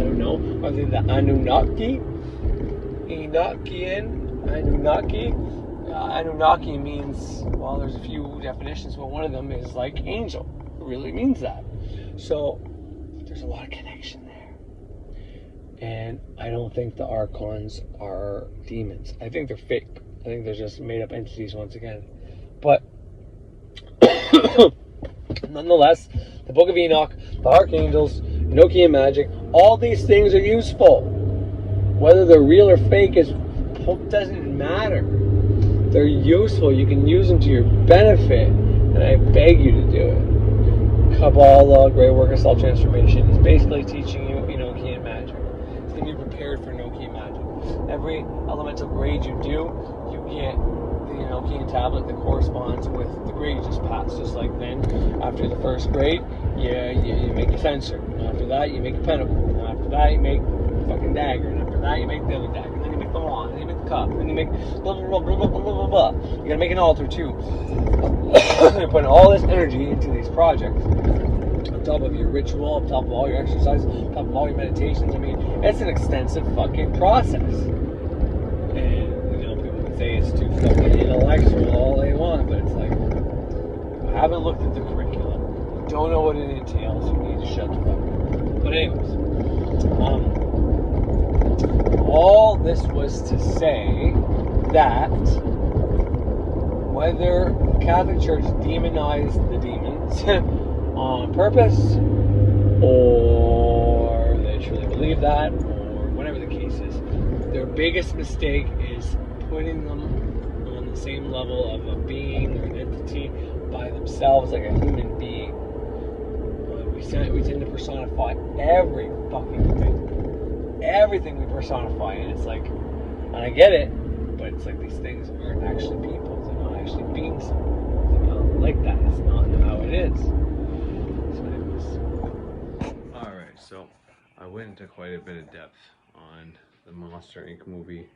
don't know. Are they the Anunnaki? Anunnaki? Anunnaki means, well, there's a few definitions, but one of them is like angel. It really means that. So, there's a lot of connection there. And I don't think the Archons are demons. I think they're fake. I think they're just made up entities once again. But nonetheless, the Book of Enoch, the Archangels, Enochian magic, all these things are useful. Whether they're real or fake doesn't matter. They're useful. You can use them to your benefit, and I beg you to do it. Kabbalah, Great Work of Self-Transformation, is basically teaching you Enochian magic. It's getting you prepared for Enochian magic. Every elemental grade you do, you get the Enochian tablet that corresponds with the grade you just passed. Just like then, after the first grade, you make a fencer. And after that, you make a pentacle. And after that, you make a fucking dagger. And after that, you make the other dagger. And then you make the wand. And then you make the cup. And then you make blah, blah, blah, blah, blah, blah, blah, blah. You gotta make an altar, too. You're putting all this energy into these projects. On top of your ritual, on top of all your exercise, on top of all your meditations. I mean, it's an extensive fucking process. And people can say it's too fucking intellectual all they want, but it's like, you haven't looked at the curriculum, you don't know what it entails, you need to shut the fuck up. But anyways, all this was to say that whether the Catholic Church demonized the demons on purpose, or they truly believe that, or whatever the case is, their biggest mistake is putting them on the same level of a being or an entity by themselves, like a human being. We tend to personify every fucking thing. Everything we personify, and it's like, and I get it, but it's like these things aren't actually people. They're not actually beings. They're not like that. It's not how it is. So anyways. Alright, so I went into quite a bit of depth on the Monster Inc. movie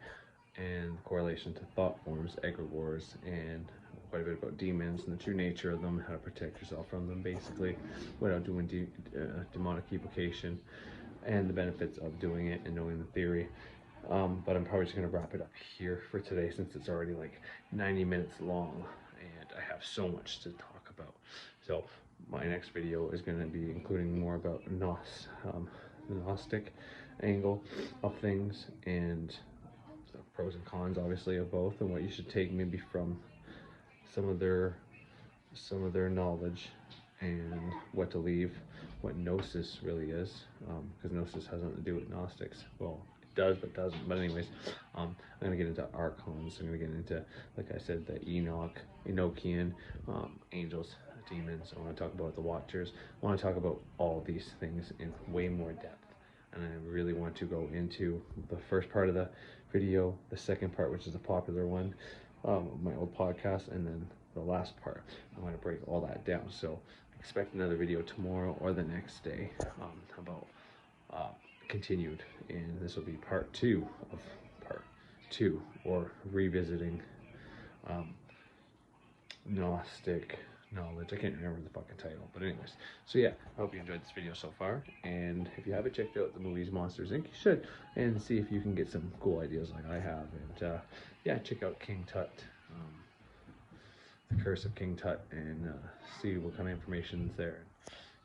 and the correlation to Thoughtforms, egregores, and quite a bit about demons and the true nature of them, how to protect yourself from them, basically, without doing demonic evocation, and the benefits of doing it and knowing the theory. But I'm probably just going to wrap it up here for today, since it's already like 90 minutes long, and I have so much to talk about. So my next video is going to be including more about the Gnostic angle of things, and the pros and cons, obviously, of both, and what you should take maybe from some of their knowledge, and what to leave, what Gnosis really is, because Gnosis has nothing to do with Gnostics. Well, it does, but doesn't. But anyways, I'm going to get into Archons. I'm going to get into, like I said, the Enochian, angels, demons. I want to talk about the Watchers. I want to talk about all these things in way more depth. And I really want to go into the first part of the video, the second part, which is the popular one, my old podcast, and then the last part. I'm going to break all that down. So expect another video tomorrow or the next day about continued, and this will be part 2 of part 2, or revisiting Gnostic knowledge. I can't remember the fucking title, but anyways. So yeah, I hope you enjoyed this video so far, and if you haven't checked out the movies Monsters Inc., you should, and see if you can get some cool ideas like I have. And yeah, check out King Tut, The Curse of King Tut, and see what kind of information is there.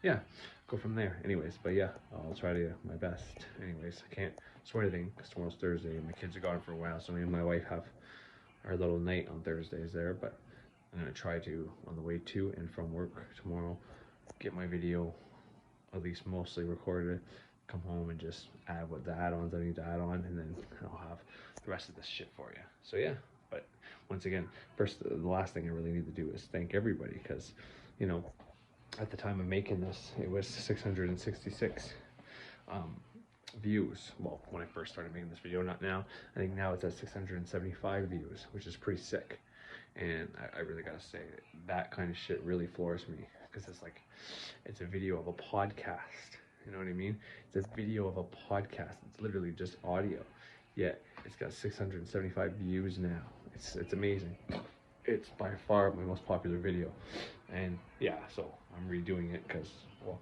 Yeah, go from there. Anyways, but yeah, I'll try to my best. Anyways, I can't swear anything because tomorrow's Thursday and my kids are gone for a while, so me and my wife have our little night on Thursdays there. But I'm gonna try to, on the way to and from work tomorrow, get my video at least mostly recorded, come home and just add what the add-ons I need to add on, and then I'll have the rest of this shit for you. So yeah, but once again, first, the last thing I really need to do is thank everybody, because, you know, at the time of making this, it was 666 views. Well, when I first started making this video, not now. I think now it's at 675 views, which is pretty sick. And I really gotta say, that kind of shit really floors me, because it's like, it's a video of a podcast. You know what I mean? It's a video of a podcast. It's literally just audio. Yet it's got 675 views now. It's amazing. It's by far my most popular video. And yeah, so I'm redoing it because, well,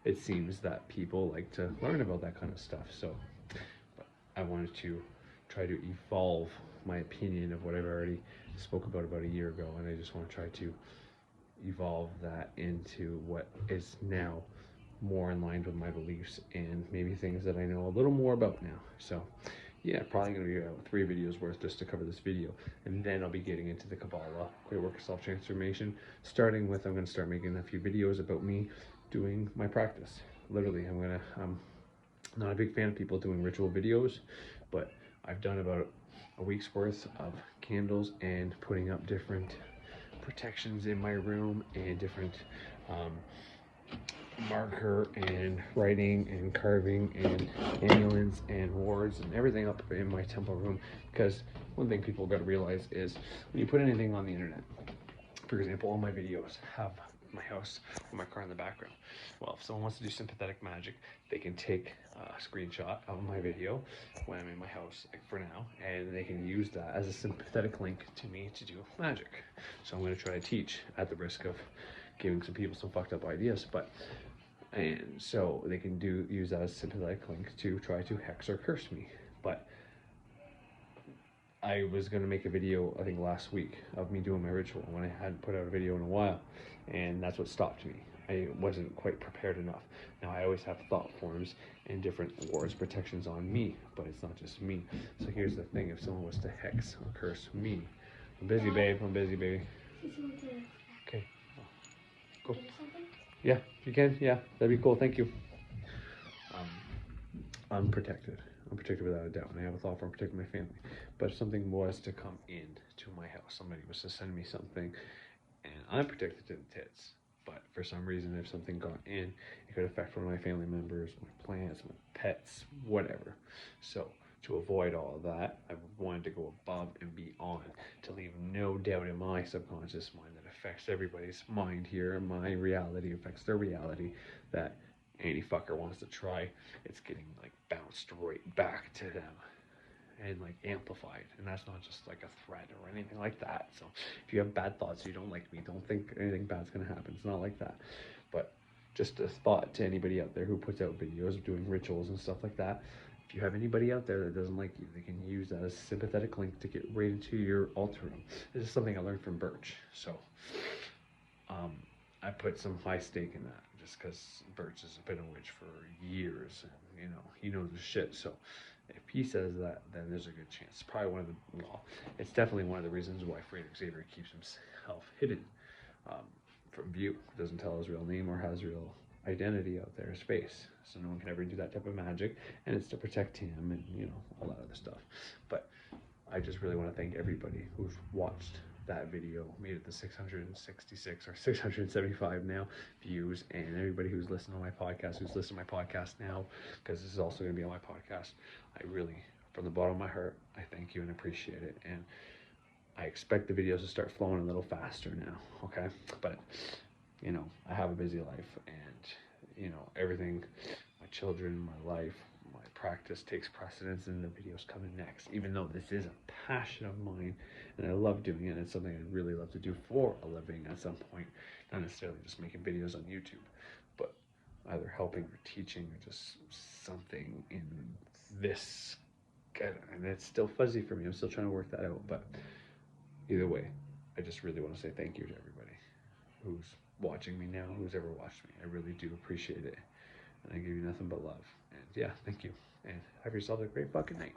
it seems that people like to learn about that kind of stuff. So, but I wanted to try to evolve my opinion of what I've already spoke about a year ago, and I just want to try to evolve that into what is now more in line with my beliefs and maybe things that I know a little more about now. So yeah, probably gonna be 3 videos worth just to cover this video, and then I'll be getting into the Kabbalah, Great Work of Self-Transformation, starting with, I'm gonna start making a few videos about me doing my practice. Literally, I'm not a big fan of people doing ritual videos, but I've done about a week's worth of candles and putting up different protections in my room and different marker and writing and carving and amulets and wards and everything up in my temple room. Because one thing people got to realize is, when you put anything on the internet, for example, all my videos have my house or my car in the background. Well, if someone wants to do sympathetic magic, they can take a screenshot of my video when I'm in my house, like for now, and they can use that as a sympathetic link to me to do magic. So I'm going to try to teach, at the risk of giving some people some fucked up ideas, and so they can use that as a sympathetic link to try to hex or curse me. But I was going to make a video, I think last week, of me doing my ritual when I hadn't put out a video in a while, and that's what stopped me. I wasn't quite prepared enough. Now, I always have thought forms and different wards, protections on me, but it's not just me. So here's the thing, if someone was to hex or curse me, I'm busy, babe, I'm busy, baby. Okay, cool. Yeah, if you can, yeah, that'd be cool, thank you. I'm protected. I'm protected without a doubt, and I have a thought form protecting my family. But if something was to come in to my house, somebody was to send me something, and I'm protected to the tits, but for some reason, if something got in, it could affect one of my family members, my plants, my pets, whatever. So to avoid all of that, I wanted to go above and beyond, to leave no doubt in my subconscious mind that affects everybody's mind here, and my reality affects their reality, that any fucker wants to try, it's getting like bounced right back to them and like amplified. And that's not just like a threat or anything like that. So if you have bad thoughts, you don't like me, don't think anything bad's gonna happen. It's not like that. But just a thought to anybody out there who puts out videos of doing rituals and stuff like that. If you have anybody out there that doesn't like you, they can use that as a sympathetic link to get right into your altar room. This is something I learned from Birch. So I put some high stake in that, just because Birch has been a witch for years, and you know, he knows his shit. So if he says that, then there's a good chance. It's probably one of the, well, it's definitely one of the reasons why Frederick Xavier keeps himself hidden from view. Doesn't tell his real name or has real identity out there, his face, so no one can ever do that type of magic, and it's to protect him and, you know, all that other stuff. But I just really want to thank everybody who's watched that video, made it to 666 or 675 now views, and everybody who's listened to my podcast, now, because this is also going to be on my podcast. I really, from the bottom of my heart, I thank you and appreciate it, and I expect the videos to start flowing a little faster now, okay? But you know, I have a busy life, and you know, everything, my children, my life, my practice takes precedence, and the videos coming next, even though this is a passion of mine and I love doing it. It's something I really love to do for a living at some point, not necessarily just making videos on YouTube, but either helping or teaching or just something in this. And it's still fuzzy for me. I'm still trying to work that out. But either way, I just really want to say thank you to everybody who's watching me now, who's ever watched me. I really do appreciate it. And I give you nothing but love. And yeah, thank you. And have yourself a great fucking night.